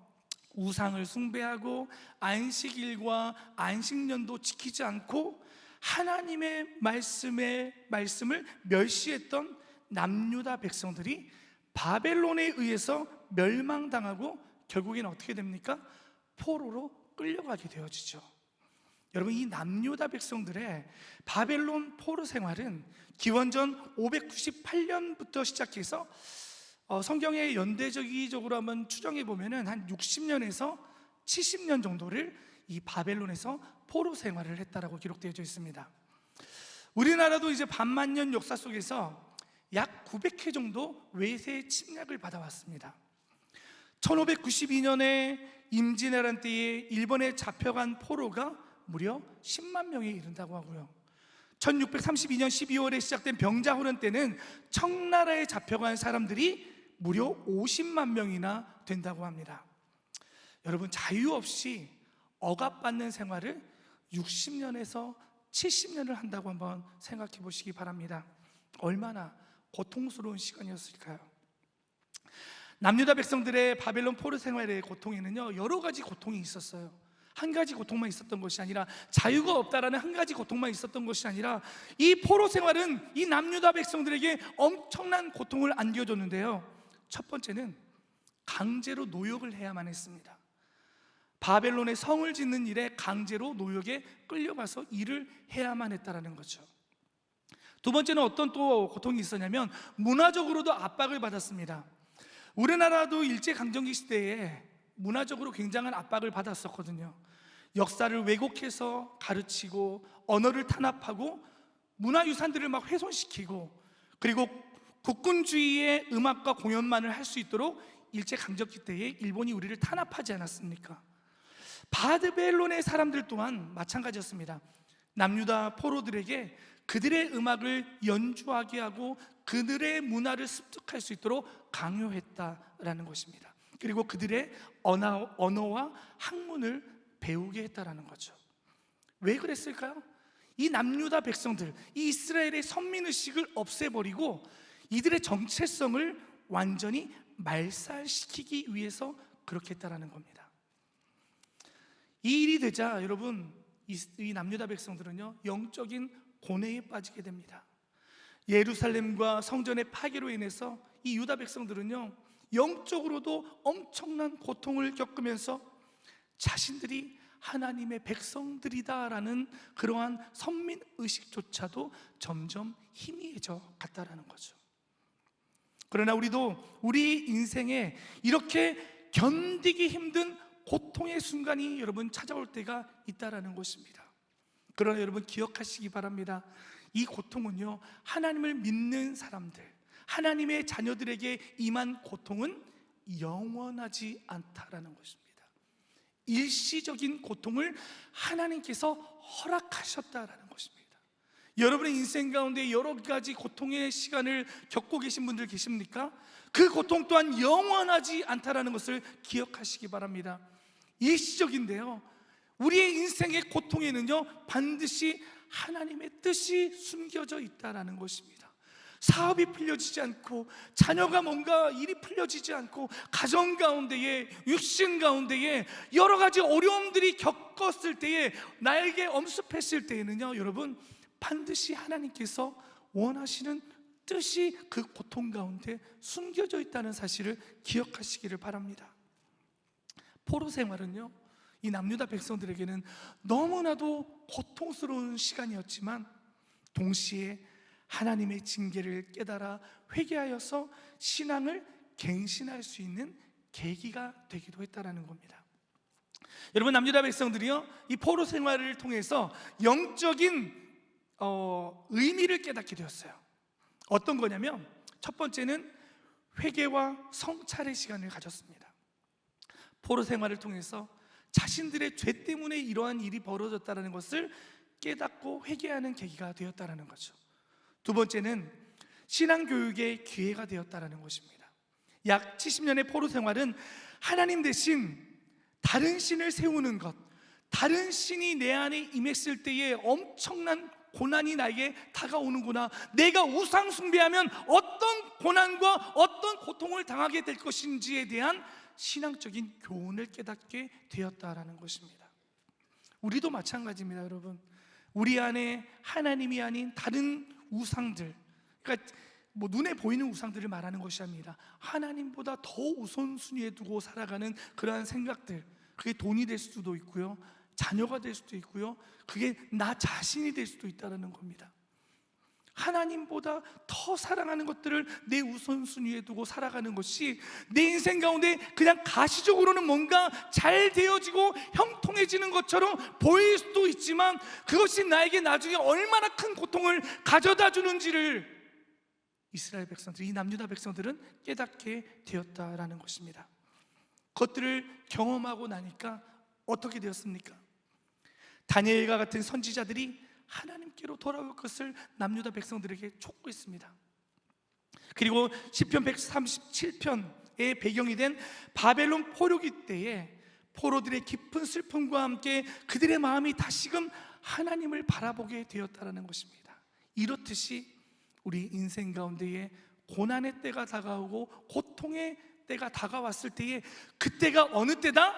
S1: 우상을 숭배하고 안식일과 안식년도 지키지 않고 하나님의 말씀을 멸시했던 남유다 백성들이 바벨론에 의해서 멸망당하고 결국엔 어떻게 됩니까? 포로로 끌려가게 되어지죠. 여러분, 이 남유다 백성들의 바벨론 포로 생활은 기원전 598년부터 시작해서 성경의 연대적으로 한번 추정해 보면은 한 60년에서 70년 정도를 이 바벨론에서 포로 생활을 했다라고 기록되어 있습니다. 우리나라도 이제 반만년 역사 속에서 약 900회 정도 외세 침략을 받아왔습니다. 1592년에 임진왜란 때에 일본에 잡혀간 포로가 무려 10만 명에 이른다고 하고요, 1632년 12월에 시작된 병자호란 때는 청나라에 잡혀간 사람들이 무려 50만 명이나 된다고 합니다. 여러분, 자유 없이 억압받는 생활을 60년에서 70년을 한다고 한번 생각해 보시기 바랍니다. 얼마나 고통스러운 시간이었을까요? 남유다 백성들의 바벨론 포로 생활의 고통에는요, 여러 가지 고통이 있었어요. 한 가지 고통만 있었던 것이 아니라, 자유가 없다라는 한 가지 고통만 있었던 것이 아니라, 이 포로 생활은 이 남유다 백성들에게 엄청난 고통을 안겨줬는데요, 첫 번째는 강제로 노역을 해야만 했습니다. 바벨론의 성을 짓는 일에 강제로 노역에 끌려가서 일을 해야만 했다라는 거죠. 두 번째는 어떤 또 고통이 있었냐면 문화적으로도 압박을 받았습니다. 우리나라도 일제강점기 시대에 문화적으로 굉장한 압박을 받았었거든요. 역사를 왜곡해서 가르치고 언어를 탄압하고 문화유산들을 막 훼손시키고, 그리고 국군주의의 음악과 공연만을 할 수 있도록 일제강점기 때에 일본이 우리를 탄압하지 않았습니까? 바벨론의 사람들 또한 마찬가지였습니다. 남유다 포로들에게 그들의 음악을 연주하게 하고 그들의 문화를 습득할 수 있도록 강요했다라는 것입니다. 그리고 그들의 언어와 학문을 배우게 했다라는 거죠. 왜 그랬을까요? 이 남유다 백성들, 이 이스라엘의 선민의식을 없애버리고 이들의 정체성을 완전히 말살시키기 위해서 그렇게 했다라는 겁니다. 이 일이 되자 여러분, 이 남유다 백성들은요, 영적인 고뇌에 빠지게 됩니다. 예루살렘과 성전의 파괴로 인해서 이 유다 백성들은요, 영적으로도 엄청난 고통을 겪으면서 자신들이 하나님의 백성들이다라는 그러한 선민의식조차도 점점 희미해져 갔다라는 거죠. 그러나 우리도 우리 인생에 이렇게 견디기 힘든 고통의 순간이 여러분 찾아올 때가 있다라는 것입니다. 그러나 여러분 기억하시기 바랍니다. 이 고통은요, 하나님을 믿는 사람들, 하나님의 자녀들에게 임한 고통은 영원하지 않다라는 것입니다. 일시적인 고통을 하나님께서 허락하셨다라는 것입니다. 여러분의 인생 가운데 여러 가지 고통의 시간을 겪고 계신 분들 계십니까? 그 고통 또한 영원하지 않다라는 것을 기억하시기 바랍니다. 일시적인데요, 우리의 인생의 고통에는요 반드시 하나님의 뜻이 숨겨져 있다라는 것입니다. 사업이 풀려지지 않고, 자녀가 뭔가 일이 풀려지지 않고, 가정 가운데에, 육신 가운데에 여러 가지 어려움들이 겪었을 때에, 나에게 엄습했을 때에는요, 여러분, 반드시 하나님께서 원하시는 뜻이 그 고통 가운데 숨겨져 있다는 사실을 기억하시기를 바랍니다. 포로 생활은요, 이 남유다 백성들에게는 너무나도 고통스러운 시간이었지만 동시에 하나님의 징계를 깨달아 회개하여서 신앙을 갱신할 수 있는 계기가 되기도 했다는 겁니다. 여러분, 남유다 백성들이요, 이 포로 생활을 통해서 영적인 의미를 깨닫게 되었어요. 어떤 거냐면, 첫 번째는 회개와 성찰의 시간을 가졌습니다. 포로 생활을 통해서 자신들의 죄 때문에 이러한 일이 벌어졌다는 것을 깨닫고 회개하는 계기가 되었다는 거죠. 두 번째는 신앙교육의 기회가 되었다는 것입니다. 약 70년의 포로 생활은 하나님 대신 다른 신을 세우는 것, 다른 신이 내 안에 임했을 때에 엄청난 고난이 나에게 다가오는구나, 내가 우상 숭배하면 어떤 고난과 어떤 고통을 당하게 될 것인지에 대한 신앙적인 교훈을 깨닫게 되었다라는 것입니다. 우리도 마찬가지입니다, 여러분. 우리 안에 하나님이 아닌 다른 우상들, 그러니까 눈에 보이는 우상들을 말하는 것이 아니라 하나님보다 더 우선순위에 두고 살아가는 그러한 생각들, 그게 돈이 될 수도 있고요, 자녀가 될 수도 있고요, 그게 나 자신이 될 수도 있다는 겁니다. 하나님보다 더 사랑하는 것들을 내 우선순위에 두고 살아가는 것이 내 인생 가운데 그냥 가시적으로는 뭔가 잘 되어지고 형통해지는 것처럼 보일 수도 있지만, 그것이 나에게 나중에 얼마나 큰 고통을 가져다 주는지를 이스라엘 백성들, 이 남유다 백성들은 깨닫게 되었다라는 것입니다. 그것들을 경험하고 나니까 어떻게 되었습니까? 다니엘과 같은 선지자들이 하나님께로 돌아올 것을 남유다 백성들에게 촉구했습니다. 그리고 시편 137편의 배경이 된 바벨론 포로기 때에 포로들의 깊은 슬픔과 함께 그들의 마음이 다시금 하나님을 바라보게 되었다는 것입니다. 이렇듯이 우리 인생 가운데에 고난의 때가 다가오고 고통의 때가 다가왔을 때에, 그때가 어느 때다?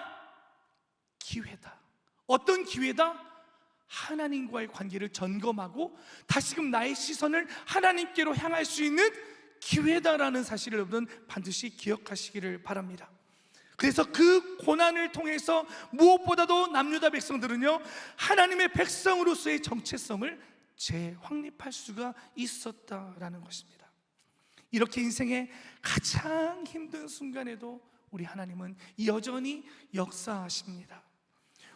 S1: 기회다. 어떤 기회다? 하나님과의 관계를 점검하고 다시금 나의 시선을 하나님께로 향할 수 있는 기회다라는 사실을 여러분 반드시 기억하시기를 바랍니다. 그래서 그 고난을 통해서 무엇보다도 남유다 백성들은요, 하나님의 백성으로서의 정체성을 재확립할 수가 있었다라는 것입니다. 이렇게 인생의 가장 힘든 순간에도 우리 하나님은 여전히 역사하십니다.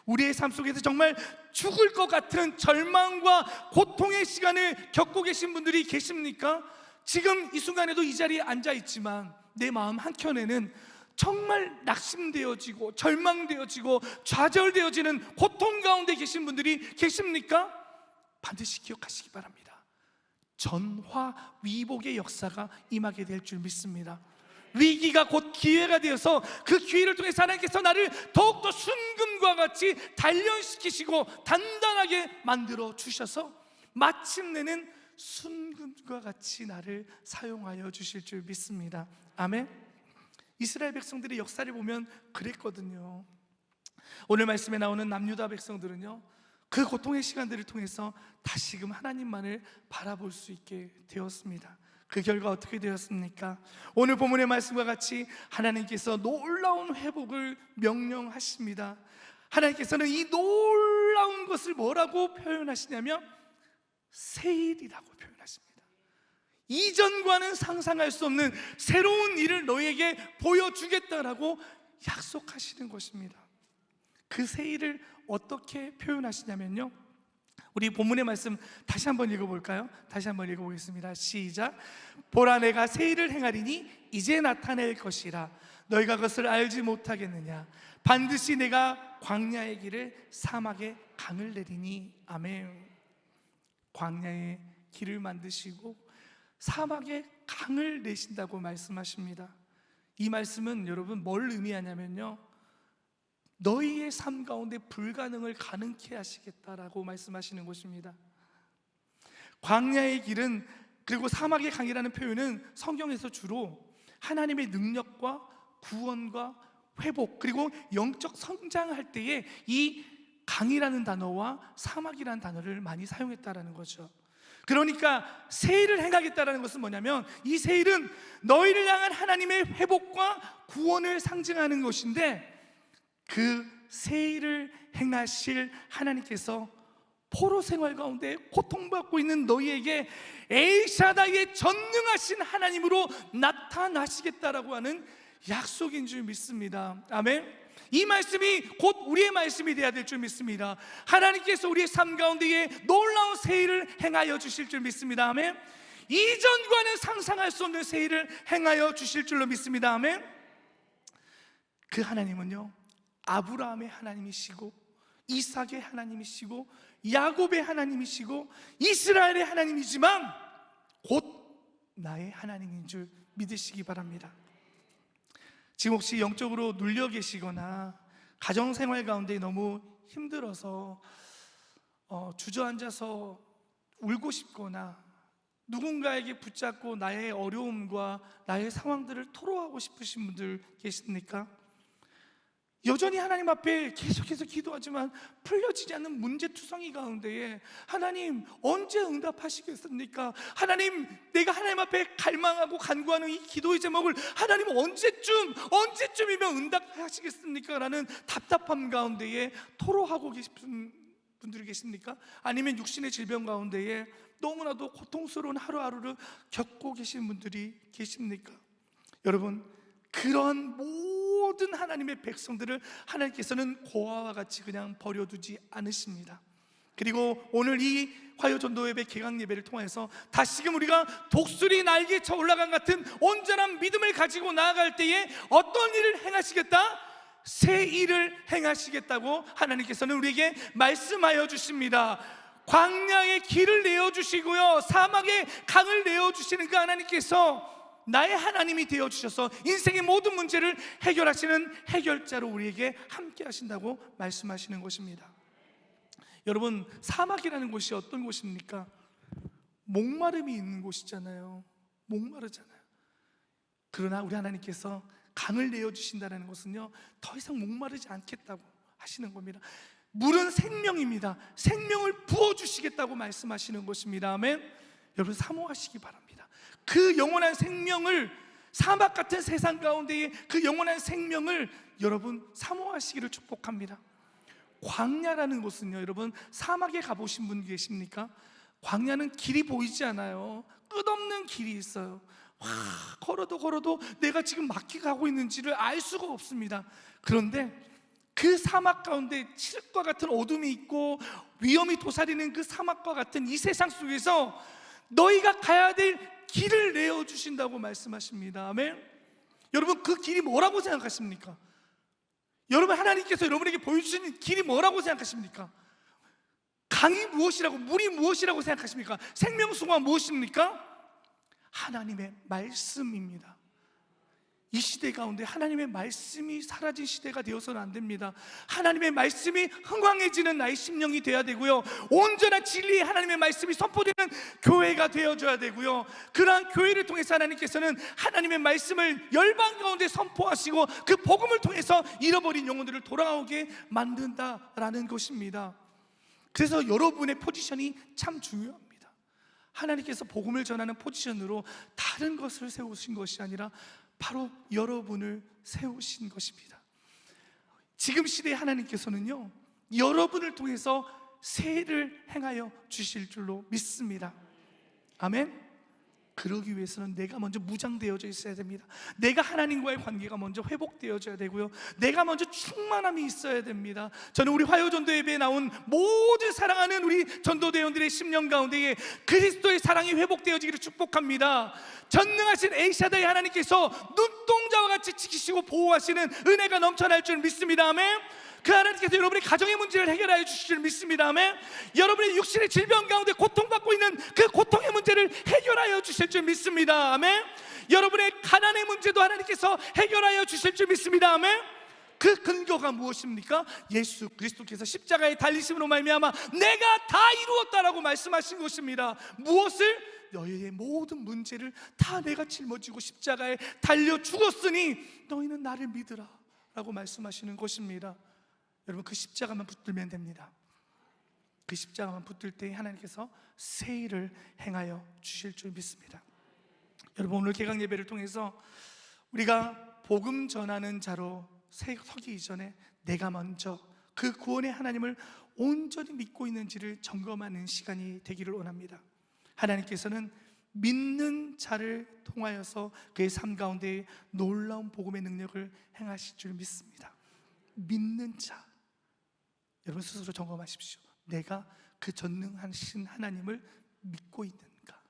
S1: 우리의 삶 속에서 정말 죽을 것 같은 절망과 고통의 시간을 겪고 계신 분들이 계십니까? 지금 이 순간에도 이 자리에 앉아 있지만 내 마음 한켠에는 정말 낙심되어지고 절망되어지고 좌절되어지는 고통 가운데 계신 분들이 계십니까? 반드시 기억하시기 바랍니다. 전화위복의 역사가 임하게 될 줄 믿습니다. 위기가 곧 기회가 되어서 그 기회를 통해서 하나님께서 나를 더욱더 순금과 같이 단련시키시고 단단하게 만들어 주셔서 마침내는 순금과 같이 나를 사용하여 주실 줄 믿습니다. 아멘. 이스라엘 백성들의 역사를 보면 그랬거든요. 오늘 말씀에 나오는 남유다 백성들은요, 그 고통의 시간들을 통해서 다시금 하나님만을 바라볼 수 있게 되었습니다. 그 결과 어떻게 되었습니까? 오늘 본문의 말씀과 같이 하나님께서 놀라운 회복을 명령하십니다. 하나님께서는 이 놀라운 것을 뭐라고 표현하시냐면 새일이라고 표현하십니다. 이전과는 상상할 수 없는 새로운 일을 너에게 보여주겠다라고 약속하시는 것입니다. 그 새일을 어떻게 표현하시냐면요, 우리 본문의 말씀 다시 한번 읽어볼까요? 다시 한번 읽어보겠습니다. 시작. 보라, 내가 새 일을 행하리니 이제 나타낼 것이라 너희가 그것을 알지 못하겠느냐. 반드시 내가 광야의 길을 사막에 강을 내리니. 아멘. 광야의 길을 만드시고 사막에 강을 내신다고 말씀하십니다. 이 말씀은 여러분 뭘 의미하냐면요, 너희의 삶 가운데 불가능을 가능케 하시겠다라고 말씀하시는 것입니다. 광야의 길은, 그리고 사막의 강이라는 표현은 성경에서 주로 하나님의 능력과 구원과 회복, 그리고 영적 성장할 때에 이 강이라는 단어와 사막이라는 단어를 많이 사용했다라는 거죠. 그러니까 세일을 행하겠다라는 것은 뭐냐면, 이 세일은 너희를 향한 하나님의 회복과 구원을 상징하는 것인데, 그 세일을 행하실 하나님께서 포로 생활 가운데 고통받고 있는 너희에게 엘샤다이의 전능하신 하나님으로 나타나시겠다라고 하는 약속인 줄 믿습니다. 아멘. 이 말씀이 곧 우리의 말씀이 되어야 될 줄 믿습니다. 하나님께서 우리의 삶 가운데에 놀라운 세일을 행하여 주실 줄 믿습니다. 아멘. 이전과는 상상할 수 없는 세일을 행하여 주실 줄로 믿습니다. 아멘. 그 하나님은요, 아브라함의 하나님이시고 이삭의 하나님이시고 야곱의 하나님이시고 이스라엘의 하나님이지만 곧 나의 하나님인 줄 믿으시기 바랍니다. 지금 혹시 영적으로 눌려 계시거나 가정생활 가운데 너무 힘들어서 주저앉아서 울고 싶거나 누군가에게 붙잡고 나의 어려움과 나의 상황들을 토로하고 싶으신 분들 계십니까? 여전히 하나님 앞에 계속해서 기도하지만 풀려지지 않는 문제투성이 가운데에 하나님 언제 응답하시겠습니까? 하나님, 내가 하나님 앞에 갈망하고 간구하는 이 기도의 제목을 하나님 언제쯤이면 응답하시겠습니까? 라는 답답함 가운데에 토로하고 계신 분들이 계십니까? 아니면 육신의 질병 가운데에 너무나도 고통스러운 하루하루를 겪고 계신 분들이 계십니까? 여러분, 그런 모든 하나님의 백성들을 하나님께서는 고아와 같이 그냥 버려두지 않으십니다. 그리고 오늘 이 화요전도예배 개강예배를 통해서 다시금 우리가 독수리 날개쳐 올라간 같은 온전한 믿음을 가지고 나아갈 때에 어떤 일을 행하시겠다? 새 일을 행하시겠다고 하나님께서는 우리에게 말씀하여 주십니다. 광야의 길을 내어주시고요, 사막의 강을 내어주시는 그 하나님께서 나의 하나님이 되어주셔서 인생의 모든 문제를 해결하시는 해결자로 우리에게 함께 하신다고 말씀하시는 것입니다. 여러분, 사막이라는 곳이 어떤 곳입니까? 목마름이 있는 곳이잖아요. 목마르잖아요. 그러나 우리 하나님께서 강을 내어주신다는 것은요, 더 이상 목마르지 않겠다고 하시는 겁니다. 물은 생명입니다. 생명을 부어주시겠다고 말씀하시는 것입니다. 아멘. 여러분, 사모하시기 바랍니다. 그 영원한 생명을, 사막 같은 세상 가운데에 그 영원한 생명을 여러분 사모하시기를 축복합니다. 광야라는 곳은요, 여러분, 사막에 가보신 분 계십니까? 광야는 길이 보이지 않아요. 끝없는 길이 있어요. 걸어도 내가 지금 맞게 가고 있는지를 알 수가 없습니다. 그런데 그 사막 가운데 칠과 같은 어둠이 있고 위험이 도사리는 그 사막과 같은 이 세상 속에서 너희가 가야 될 길을 내어주신다고 말씀하십니다. 아멘. 여러분, 그 길이 뭐라고 생각하십니까? 여러분, 하나님께서 여러분에게 보여주신 길이 뭐라고 생각하십니까? 강이 무엇이라고, 물이 무엇이라고 생각하십니까? 생명수가 무엇입니까? 하나님의 말씀입니다. 이 시대 가운데 하나님의 말씀이 사라진 시대가 되어서는 안 됩니다. 하나님의 말씀이 흥왕해지는 나의 심령이 되어야 되고요, 온전한 진리의 하나님의 말씀이 선포되는 교회가 되어줘야 되고요, 그러한 교회를 통해서 하나님께서는 하나님의 말씀을 열방 가운데 선포하시고 그 복음을 통해서 잃어버린 영혼들을 돌아오게 만든다라는 것입니다. 그래서 여러분의 포지션이 참 중요합니다. 하나님께서 복음을 전하는 포지션으로 다른 것을 세우신 것이 아니라 바로 여러분을 세우신 것입니다. 지금 시대에 하나님께서는요, 여러분을 통해서 세일을 행하여 주실 줄로 믿습니다. 아멘. 그러기 위해서는 내가 먼저 무장되어져 있어야 됩니다. 내가 하나님과의 관계가 먼저 회복되어져야 되고요, 내가 먼저 충만함이 있어야 됩니다. 저는 우리 화요전도 예배에 나온 모든 사랑하는 우리 전도대원들의 심령 가운데에 그리스도의 사랑이 회복되어지기를 축복합니다. 전능하신 엘샤다이 하나님께서 눈동자와 같이 지키시고 보호하시는 은혜가 넘쳐날 줄 믿습니다. 아멘. 그 하나님께서 여러분의 가정의 문제를 해결하여 주실 줄 믿습니다. 아멘. 여러분의 육신의 질병 가운데 고통받고 있는 그 고통의 문제를 해결하여 주실 줄 믿습니다. 아멘. 여러분의 가난의 문제도 하나님께서 해결하여 주실 줄 믿습니다. 아멘. 그 근거가 무엇입니까? 예수 그리스도께서 십자가에 달리심으로 말미암아 내가 다 이루었다라고 말씀하신 것입니다. 무엇을? 너희의 모든 문제를 다 내가 짊어지고 십자가에 달려 죽었으니 너희는 나를 믿으라 라고 말씀하시는 것입니다. 여러분, 그 십자가만 붙들면 됩니다. 그 십자가만 붙들 때 하나님께서 새 일을 행하여 주실 줄 믿습니다. 여러분, 오늘 개강 예배를 통해서 우리가 복음 전하는 자로 서기 이전에 내가 먼저 그 구원의 하나님을 온전히 믿고 있는지를 점검하는 시간이 되기를 원합니다. 하나님께서는 믿는 자를 통하여서 그의 삶 가운데 놀라운 복음의 능력을 행하실 줄 믿습니다. 믿는 자, 여러분 스스로 점검하십시오. 내가 그 전능하신 하나님을 믿고 있는가?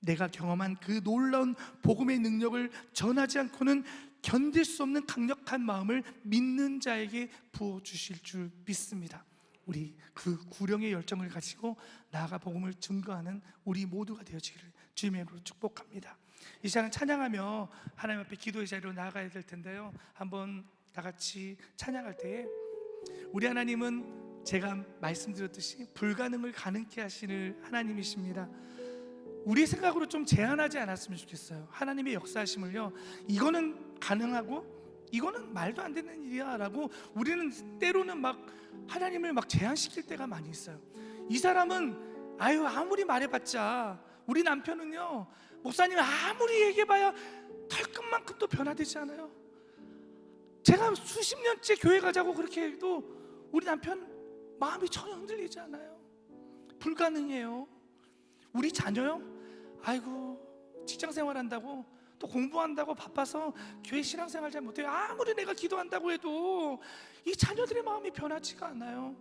S1: 내가 경험한 그 놀라운 복음의 능력을 전하지 않고는 견딜 수 없는 강력한 마음을 믿는 자에게 부어주실 줄 믿습니다. 우리 그 구령의 열정을 가지고 나아가 복음을 증거하는 우리 모두가 되어지기를 주님의 이름으로 축복합니다. 이 시간은 찬양하며 하나님 앞에 기도의 자리로 나아가야 될 텐데요, 한번 다 같이 찬양할 때에 우리 하나님은 제가 말씀드렸듯이 불가능을 가능케 하시는 하나님이십니다. 우리 생각으로 좀 제한하지 않았으면 좋겠어요. 하나님의 역사하심을요, 이거는 가능하고 이거는 말도 안 되는 일이야 라고 우리는 때로는 막 하나님을 막 제한시킬 때가 많이 있어요. 이 사람은 아무리 말해봤자, 우리 남편은요, 목사님 아무리 얘기해봐야 털끝만큼도 변화되지 않아요. 제가 수십 년째 교회 가자고 그렇게 해도 우리 남편 마음이 전혀 흔들리지 않아요. 불가능해요. 우리 자녀요? 아이고 직장생활 한다고 또 공부한다고 바빠서 교회 신앙생활 잘 못해요. 아무리 내가 기도한다고 해도 이 자녀들의 마음이 변하지가 않아요.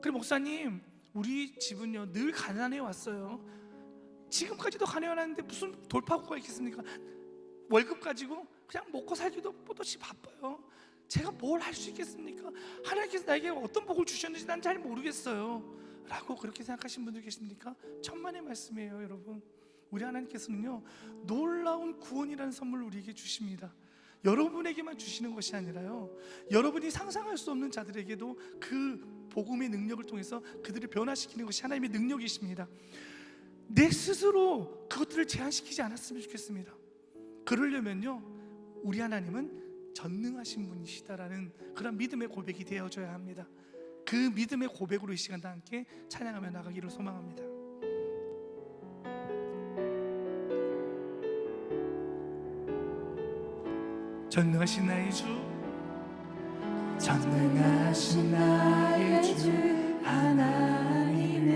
S1: 그래 목사님, 우리 집은요 늘 가난해 왔어요. 지금까지도 가난한데 무슨 돌파구가 있겠습니까? 월급 가지고 그냥 먹고 살기도 뽀듯이 바빠요. 제가 뭘 할 수 있겠습니까? 하나님께서 나에게 어떤 복을 주셨는지 난 잘 모르겠어요 라고 그렇게 생각하시는 분들 계십니까? 천만의 말씀이에요. 여러분, 우리 하나님께서는요 놀라운 구원이라는 선물을 우리에게 주십니다. 여러분에게만 주시는 것이 아니라요, 여러분이 상상할 수 없는 자들에게도 그 복음의 능력을 통해서 그들을 변화시키는 것이 하나님의 능력이십니다. 내 스스로 그것들을 제한시키지 않았으면 좋겠습니다. 그러려면요 우리 하나님은 전능하신 분이시다라는 그런 믿음의 고백이 되어져야 합니다. 그 믿음의 고백으로 이 시간 다 함께 찬양하며 나가기를 소망합니다. 전능하신 나의 주,
S2: 전능하신 나의 주 하나님은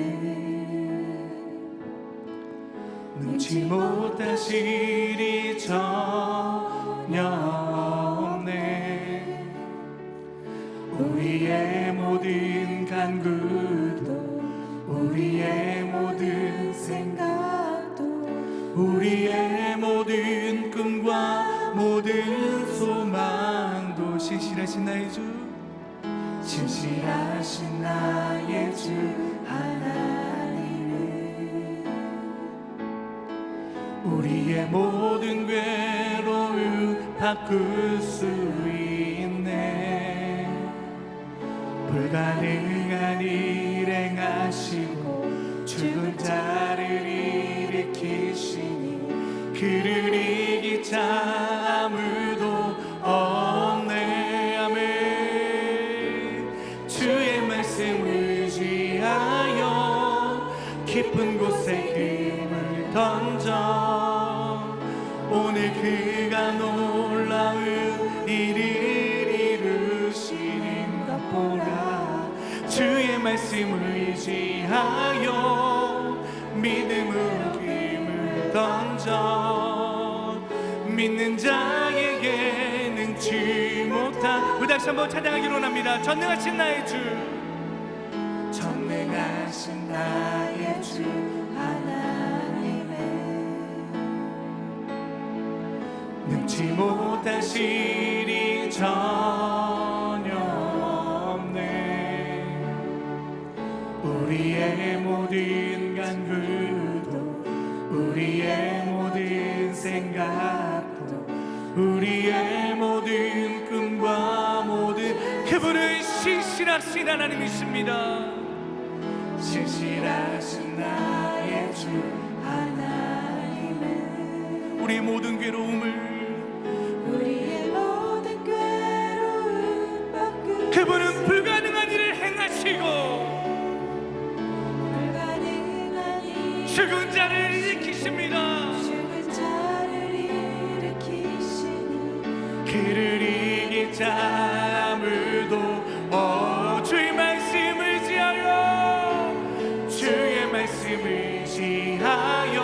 S1: 능치 못하실 일이 전혀 없네. 우리의 모든 간구도, 우리의 모든
S2: 생각도,
S1: 우리의 모든 꿈과 모든 소망도 신실하신 나의 주,
S2: 진실하신 나의 주 하나님은
S1: 우리의 모든 괴로움 바꿀 수 있네. 불가능한 일 행하시고 죽은 자를 일으키시니 그를 이길 자 아무도 없네. 아멘. 주의 말씀 의지하여 깊은 곳에 힘을 던져 오늘 그가 놀라운 일을 이루시는 것 보라. 주의 말씀을 의지하여 믿음으로 힘을 던져 믿는 자에게 능치 못한, 우리 다시 한번 찬양하기로 원합니다. 전능하신 나의 주, 전능하신 나의 주
S2: 하나님은
S1: 능치 못하실 일이 전혀 없네. 우리의 모든 간구도, 우리의 모든 생각도, 우리의 모든 꿈과 모든 그분은 신실하신 하나님이십니다. 신실하신 나의 주
S2: 하나님은
S1: 우리의 모든 괴로움을
S2: 우리의 모든 괴로움 바꾸시고
S1: 그분은 불가능한 일을 행하시고
S2: 불가능한 일
S1: 죽은 자를 일으키십니다.
S2: 죽은 자를 일으키시니
S1: 그를 이길 자 아무도 주의 말씀을 지하여 주의 말씀을 지하여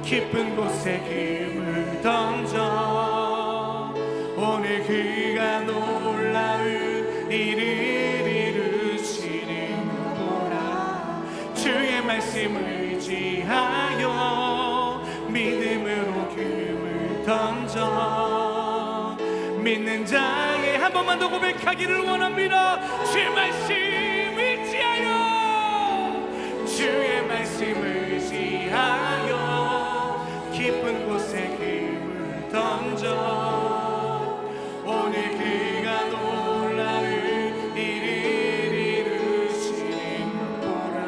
S1: 깊은 곳에 금을 던져 오늘 그가 놀라운 일을 이루시는 보라. 주의 말씀을 지하여 믿음으로 금을 던져 믿는 자에게 한 번만 더 고백하기를 원합니다. 주의 말씀을 지하여 주의 말씀을 지하여 깊은 곳에 금을 던져 오늘 그가 놀라운 일을 이루시는 보라.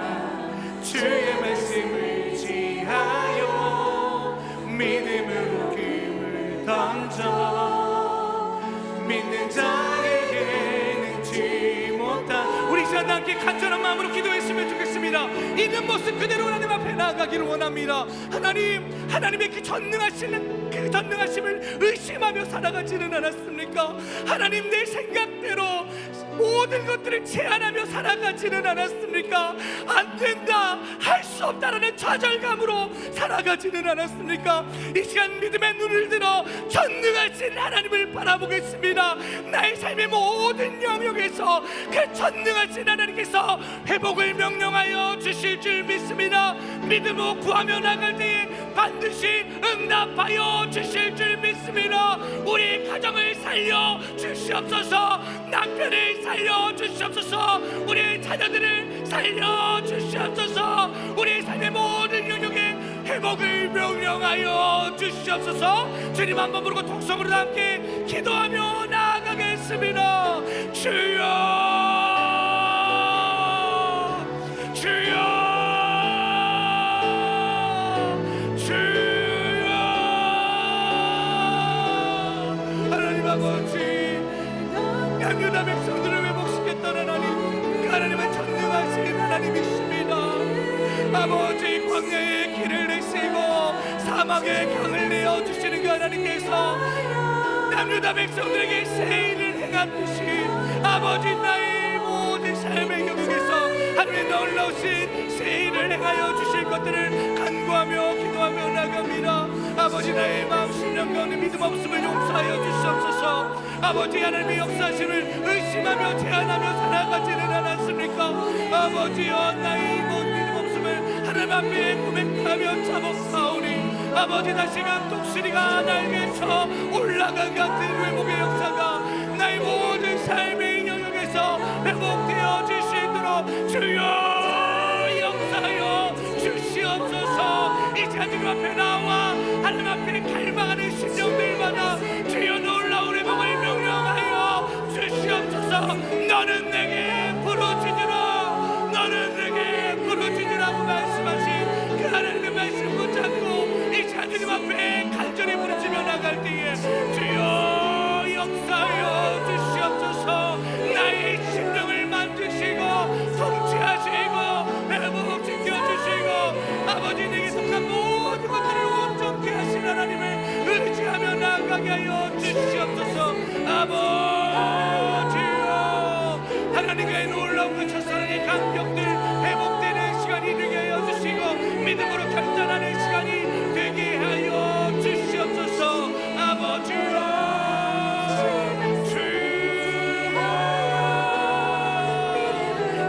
S1: 주의 말씀을 지하여 믿음으로 금을 던져 믿는 자에게는 지 못한 우리 시간 함께 간절한 마음으로 기도했으면 좋겠습니다. 있는 모습 그대로 하나님 앞에 나아가기를 원합니다. 하나님의 그 전능하심을 의심하며 살아가지는 않았습니까? 하나님 내 생각대로 모든 것들을 제한하며 살아가지는 않았습니까? 안 된다, 할 수 없다라는 좌절감으로 살아가지는 않았습니까? 이 시간 믿음의 눈을 들어 전능하신 하나님을 바라보겠습니다. 나의 삶의 모든 영역에서 그 전능하신 하나님께서 회복을 명령하여 주실 줄 믿습니다. 믿음으로 구하며 나갈 때에 반드시 응답하여 주실 줄 믿습니다. 우리 가정을 살려 주시옵소서. 남편을 살려 주시옵소서. 우리 자녀들을 살려 주시옵소서. 우리 삶의 모든 영역에 회복을 명령하여 주시옵소서. 주님 한 번 부르고 통성으로 함께 기도하며 나아가겠습니다. 주여 주여 주여. 하나님 아버지, 양유다 백성들을 회복시켰던 하나님, 그 하나님은 전능하신 하나님이십니다. 아버지, 광야의 길을 내시고 사막의 강을 내어주시는 그 하나님께서 양유다 백성들에게 세일을 행하듯이 아버지 나의 모든 삶의 영역에서 하나님의 놀라우신 세일을 행하여 주실 것들을 간구하며 기도하며 나갑니다. 아버지, 나의 마음 심령 가운데 믿음 없음을 용서하여 주시옵소서. 아버지, 하나님의 역사심을 의심하며 제한하며 살아가지는 않았습니까? 아버지여, 나의 모든 믿음 없음을 하나님 앞에 고백하며 자복하오니 아버지, 다시금 독수리가 날개쳐 올라간 같은 회복의 역사가 나의 모든 삶의 영역에서 회복되어 주시도록 주여 역사하여 주시옵소서. 이 자들 앞에 나와 하나님 앞에 갈망하는 심령들마다 주여 놀라운 회복을 명령하여 주시옵소서. 너는 내게 부르짖으라, 너는 내게 부르짖으라고 말씀하신 그 하나님의 말씀 붙잡고 이 자주님 앞에 간절히 부르짖으며 나갈 때에 주여 역사하여 주시옵소서. 나의 심령을 만드시고 통치하시고 회복시켜주시고 아버지, 내게 속한 모든 것들을 온전케 하신 하나님을 의지하며 나아가게 하여 주시옵소서. 아버지여, 하나님의 놀라운 그 첫사랑의 감격들 회복되는 시간이 되게 하여 주시고 믿음으로 결단하는 시간이 되게 하여 주시옵소서. 아버지여,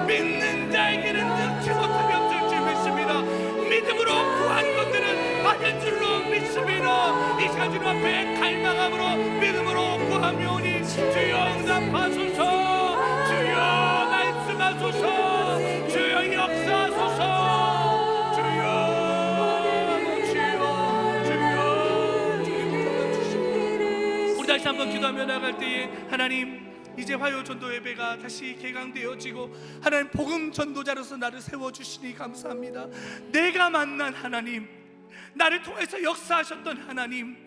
S1: 믿는 자에게는 능치 못함이 없을 줄 믿습니다. 믿음으로 구한 것들은 받은 줄로 믿습니다. 이 시간 주님 앞에 갈망함으로 믿음으로 구하며 오니 주여 응답하소서. 주여 말씀하소서. 주여 역사하소서. 주여 주여 주여 주여 주여 다시 한번 기도하며 나아갈 때에 하나님, 이제 화요 전도 예배가 다시 개강되어지고 하나님 복음 전도자로서 나를 세워주시니 감사합니다. 내가 만난 하나님, 나를 통해서 역사하셨던 하나님,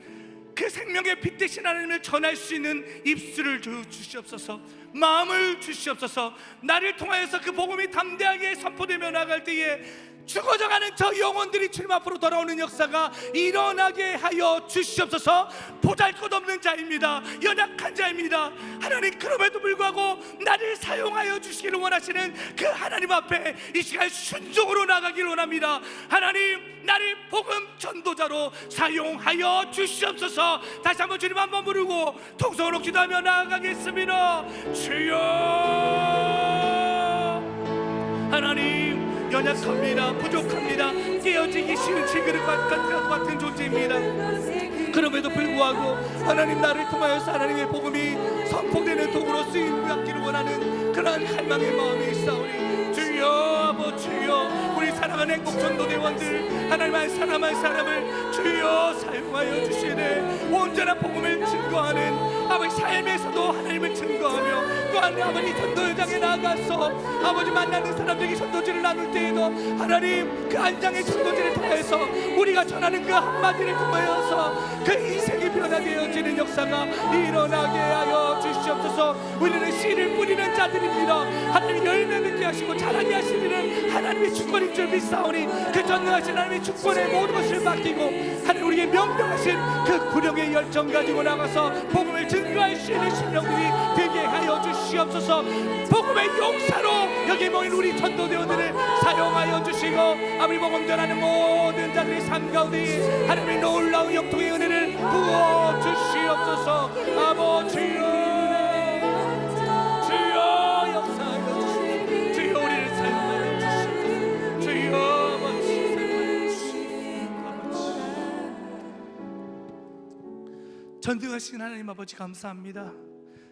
S1: 그 생명의 빛 되신 하나님을 전할 수 있는 입술을 주시옵소서, 마음을 주시옵소서. 나를 통하여서 그 복음이 담대하게 선포되며 나갈 때에 죽어져가는 저 영혼들이 주님 앞으로 돌아오는 역사가 일어나게 하여 주시옵소서. 보잘것없는 자입니다. 연약한 자입니다. 하나님, 그럼에도 불구하고 나를 사용하여 주시기를 원하시는 그 하나님 앞에 이 시간 순종으로 나가기를 원합니다. 하나님, 나를 복음 전도자로 사용하여 주시옵소서. 다시 한번 주님 한번 부르고 통성으로 기도하며 나아가겠습니다. 주여, 하나님, 연약합니다. 부족합니다. 깨어지기 쉬운 질그릇 같은 존재입니다. 그럼에도 불구하고 하나님, 나를 통하여서 하나님의 복음이 선포되는 도구로 쓰임 받기를 원하는 그러한 갈망의 마음이 있사오니 주여, 아버지여, 우리 사랑하는 행복 전도대원들 하나님 한 사람 한 사람을 주여 사용하여 주시네. 온전한 복음을 증거하는 아버지 삶에서도 하나님을 증거하며, 또한 아버지 전도 현장에 나가서 아버지 만나는 사람들에게 전도지를 나눌 때에도 하나님, 그 안장의 전도지를 통해서 우리가 전하는 그 한마디를 통하여서 그 인생이 변화되어지는 역사가 일어나게 하여 주시옵소서. 우리는 씨를 뿌리는 자들입니다. 하나님, 열매 맺게 하시고 자라게 하시는 하나님의 주권인 줄 믿사오니 그 전능하신 하나님의 주권에 모든 것을 맡기고 하나님, 우리에게 명령하신 그 구령의 열정 가지고 나가서 복음을 증거할 수 있는 신령들이 되게 하여 주시옵소서. 복음의 용사로 여기 모인 우리 전도대원들을 사용하여 주시고 아버지, 복음 전하는 모든 자들의 삶 가운데 하나님의 놀라운 역통의 은혜를 부어 주시옵소서. 아버지여, 주여 역사하여 주시고 주여 우리를 사용하여 주시옵소서. 주여 아버지 사용하여 주시옵소서. 전능하신 하나님 아버지, 감사합니다.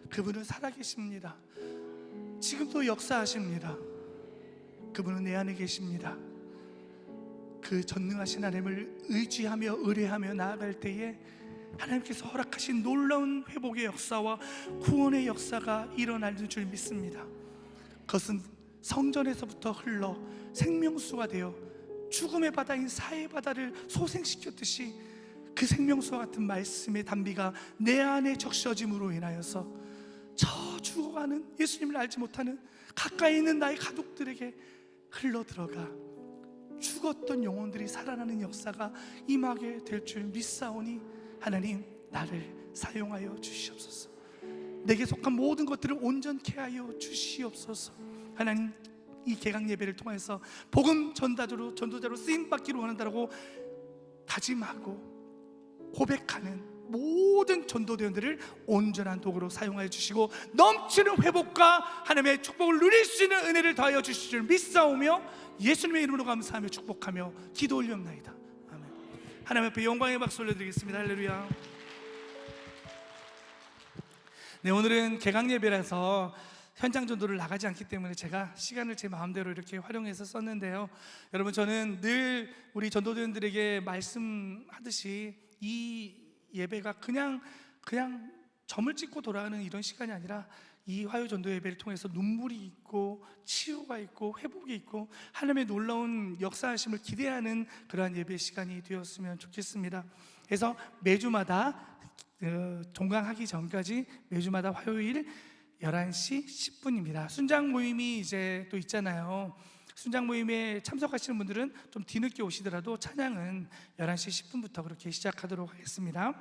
S1: 그분은 살아계십니다. 지금도 역사하십니다. 그분은 내 안에 계십니다. 그 전능하신 하나님을 의지하며 의뢰하며 나아갈 때에 하나님께서 허락하신 놀라운 회복의 역사와 구원의 역사가 일어나는 줄 믿습니다. 그것은 성전에서부터 흘러 생명수가 되어 죽음의 바다인 사의 바다를 소생시켰듯이 그 생명수와 같은 말씀의 단비가 내 안에 적셔짐으로 인하여서 저 죽어가는 예수님을 알지 못하는 가까이 있는 나의 가족들에게 흘러들어가 죽었던 영혼들이 살아나는 역사가 임하게 될 줄 믿사오니 하나님, 나를 사용하여 주시옵소서. 내게 속한 모든 것들을 온전케 하여 주시옵소서. 하나님, 이 개강 예배를 통해서 복음 전도자로 쓰임받기를 원한다고 다짐하고 고백하는 모든 전도대원들을 온전한 도구로 사용하여 주시고 넘치는 회복과 하나님의 축복을 누릴 수 있는 은혜를 더하여 주실 줄 믿사오며 예수님의 이름으로 감사하며 축복하며 기도 올리옵나이다. 아멘. 하나님 앞에 영광의 박수 올려드리겠습니다. 할렐루야. 네, 오늘은 개강 예배라서 현장 전도를 나가지 않기 때문에 제가 시간을 제 마음대로 이렇게 활용해서 썼는데요. 여러분, 저는 늘 우리 전도대원들에게 말씀하듯이 이 예배가 그냥 점을 찍고 돌아가는 이런 시간이 아니라 이 화요 전도 예배를 통해서 눈물이 있고 치유가 있고 회복이 있고 하나님의 놀라운 역사하심을 기대하는 그러한 예배 시간이 되었으면 좋겠습니다. 그래서 매주마다 종강하기 전까지 매주마다 화요일 11시 10분입니다. 순장 모임이 이제 또 있잖아요. 순장 모임에 참석하시는 분들은 좀 뒤늦게 오시더라도 찬양은 11시 10분부터 그렇게 시작하도록 하겠습니다.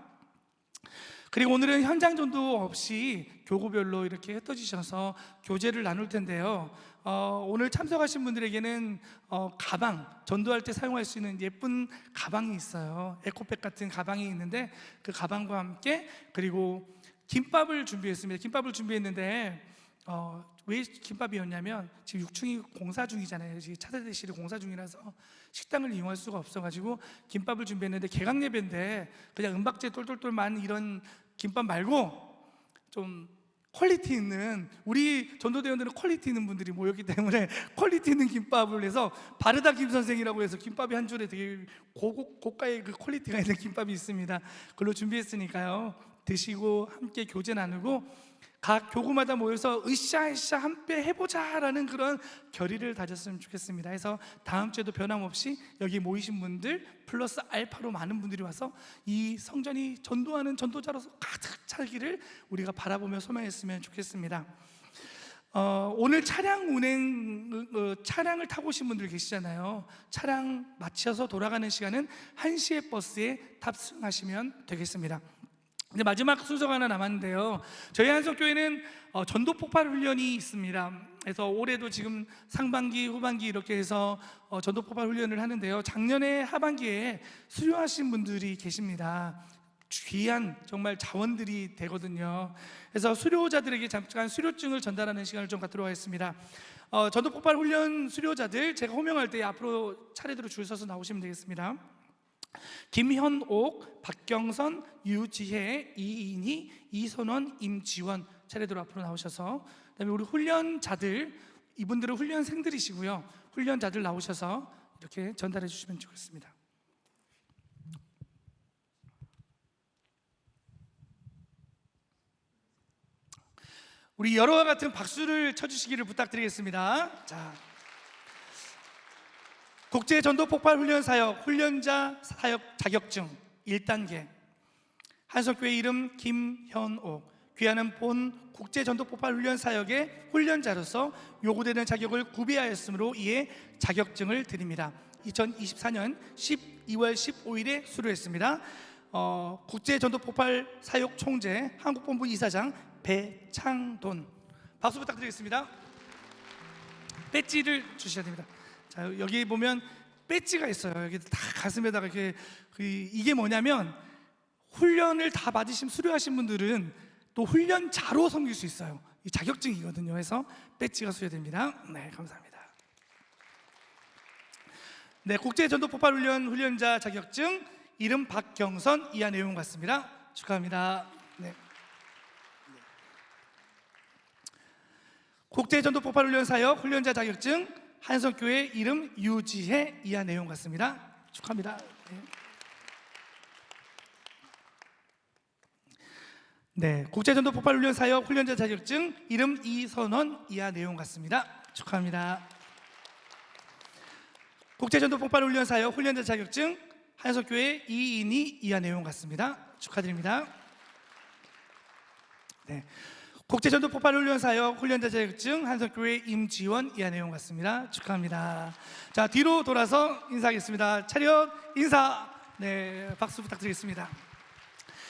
S1: 그리고 오늘은 현장 전도 없이 교구별로 이렇게 흩어지셔서 교제를 나눌 텐데요. 오늘 참석하신 분들에게는 가방, 전도할 때 사용할 수 있는 예쁜 가방이 있어요. 에코백 같은 가방이 있는데 그 가방과 함께, 그리고 김밥을 준비했습니다. 김밥을 준비했는데 왜 김밥이었냐면 지금 6층이 공사 중이잖아요. 지금 차세대실이 공사 중이라서 식당을 이용할 수가 없어가지고 김밥을 준비했는데 개강 예배인데 그냥 은박지 똘똘똘 많은 이런 김밥 말고 좀 퀄리티 있는, 우리 전도대원들은 퀄리티 있는 분들이 모였기 때문에 퀄리티 있는 김밥을 해서 바르다 김 선생이라고 해서 김밥이 한 줄에 되게 고가의 그 퀄리티가 있는 김밥이 있습니다. 그걸로 준비했으니까요. 드시고 함께 교제 나누고 각 교구마다 모여서 으쌰으쌰 함께 해보자라는 그런 결의를 다졌으면 좋겠습니다. 해서 다음 주에도 변함없이 여기 모이신 분들 플러스 알파로 많은 분들이 와서 이 성전이 전도하는 전도자로서 가득 차기를 우리가 바라보며 소망했으면 좋겠습니다. 오늘 차량 운행 차량을 타고 오신 분들 계시잖아요. 차량 마쳐서 돌아가는 시간은 1시에 버스에 탑승하시면 되겠습니다. 이제 마지막 순서가 하나 남았는데요. 저희 한성교회는 전도 폭발 훈련이 있습니다. 그래서 올해도 지금 상반기, 후반기 이렇게 해서 전도 폭발 훈련을 하는데요. 작년에 하반기에 수료하신 분들이 계십니다. 귀한 정말 자원들이 되거든요. 그래서 수료자들에게 잠깐 수료증을 전달하는 시간을 좀 갖도록 하겠습니다. 전도 폭발 훈련 수료자들 제가 호명할 때 앞으로 차례대로 줄 서서 나오시면 되겠습니다. 김현옥, 박경선, 유지혜, 이인희, 이선원, 임지원 차례대로 앞으로 나오셔서, 그다음에 우리 훈련자들, 이분들은 훈련생들이시고요. 훈련자들 나오셔서 이렇게 전달해 주시면 좋겠습니다. 우리 여러와 같은 박수를 쳐주시기를 부탁드리겠습니다. 자, 국제 전도 폭발 훈련 사역 훈련자 사역 자격증 1단계 한석교회 이름 김현옥 귀하는 본 국제 전도 폭발 훈련 사역의 훈련자로서 요구되는 자격을 구비하였으므로 이에 자격증을 드립니다. 2024년 12월 15일에 수료했습니다. 국제 전도 폭발 사역 총재 한국본부 이사장 배창돈 박수 부탁드리겠습니다. 배지를 주셔야 됩니다. 자, 여기 보면 배지가 있어요. 여기 다 가슴에다가 이렇게 이게 뭐냐면 훈련을 다 받으신 수료하신 분들은 또 훈련자로 섬길 수 있어요. 이 자격증이거든요. 해서 배지가 수여됩니다. 네, 감사합니다. 네, 국제 전도 폭발 훈련 훈련자 자격증 이름 박경선 이하 내용 같습니다. 축하합니다. 네. 국제 전도 폭발 훈련 사역 훈련자 자격증 한성교회 이름 유지혜 이하 내용 같습니다. 축하합니다. 네, 국제전도 폭발 훈련 사역 훈련자 자격증 이름 이선원 이하 내용 같습니다. 축하합니다. 국제전도 폭발 훈련 사역 훈련자 자격증 한성교회 이인희 이하 내용 같습니다. 축하드립니다. 네. 국제전도 폭발 훈련 사역 훈련자 자격증 한성교회 임지원 이하 내용 같습니다. 축하합니다. 자, 뒤로 돌아서 인사하겠습니다. 차렷 인사. 네, 박수 부탁드리겠습니다.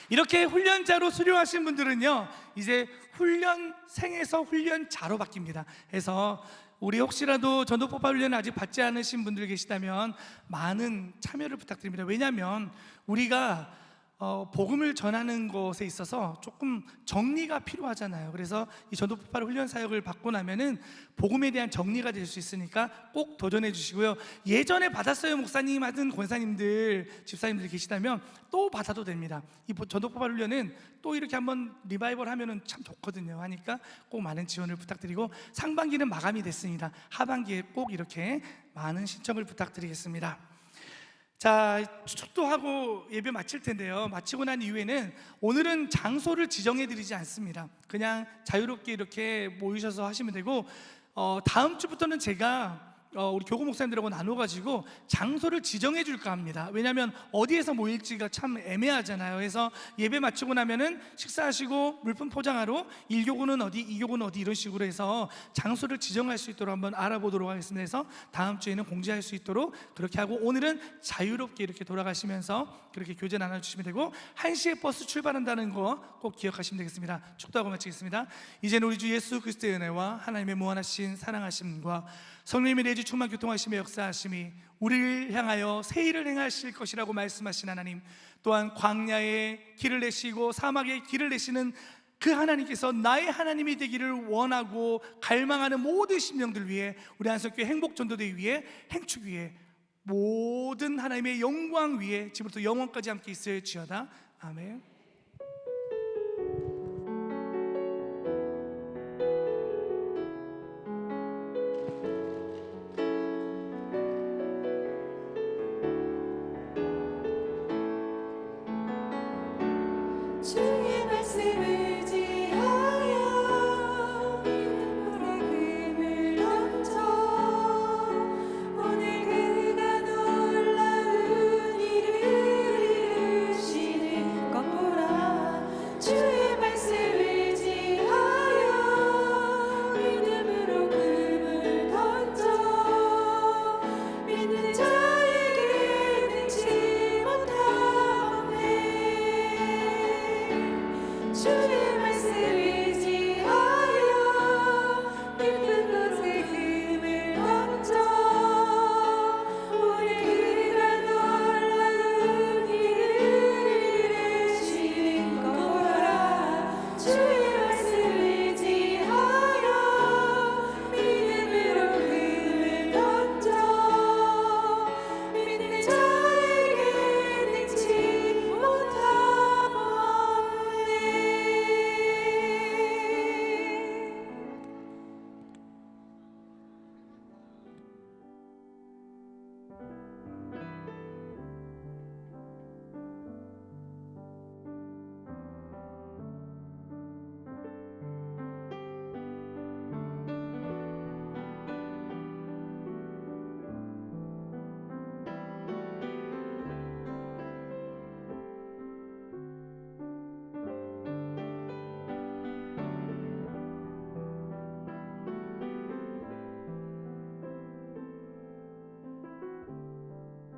S1: 이렇게 훈련자로 수료하신 분들은요, 이제 훈련생에서 훈련자로 바뀝니다. 그래서 우리 혹시라도 전도 폭발 훈련 아직 받지 않으신 분들 계시다면 많은 참여를 부탁드립니다. 왜냐하면 우리가 복음을 전하는 것에 있어서 조금 정리가 필요하잖아요. 그래서 이 전도 폭발 훈련 사역을 받고 나면은 복음에 대한 정리가 될 수 있으니까 꼭 도전해 주시고요. 예전에 받았어요 목사님 하던 권사님들, 집사님들이 계시다면 또 받아도 됩니다. 이 전도 폭발 훈련은 또 이렇게 한번 리바이벌 하면은 참 좋거든요. 하니까 꼭 많은 지원을 부탁드리고, 상반기는 마감이 됐습니다. 하반기에 꼭 이렇게 많은 신청을 부탁드리겠습니다. 자, 축도하고 예배 마칠 텐데요. 마치고 난 이후에는 오늘은 장소를 지정해 드리지 않습니다. 그냥 자유롭게 이렇게 모이셔서 하시면 되고, 다음 주부터는 제가 우리 교구 목사님들하고 나눠가지고 장소를 지정해 줄까 합니다. 왜냐하면 어디에서 모일지가 참 애매하잖아요. 그래서 예배 마치고 나면은 식사하시고 물품 포장하러 1교구는 어디, 2교구는 어디 이런 식으로 해서 장소를 지정할 수 있도록 한번 알아보도록 하겠습니다. 그래서 다음 주에는 공지할 수 있도록 그렇게 하고, 오늘은 자유롭게 이렇게 돌아가시면서 그렇게 교제 나눠주시면 되고, 1시에 버스 출발한다는 거 꼭 기억하시면 되겠습니다. 축도하고 마치겠습니다. 이제는 우리 주 예수 그리스도의 은혜와 하나님의 무한하신 사랑하심과 성령님의 내주 충만 교통하심의 역사하심이 우리를 향하여 새 일을 행하실 것이라고 말씀하신 하나님, 또한 광야에 길을 내시고 사막에 길을 내시는 그 하나님께서 나의 하나님이 되기를 원하고 갈망하는 모든 심령들 위해, 우리 한석교회 행복전도대 위해, 행축 위해, 모든 하나님의 영광 위에 지금부터 영원까지 함께 있을지어다. 아멘.
S2: 주의 말씀을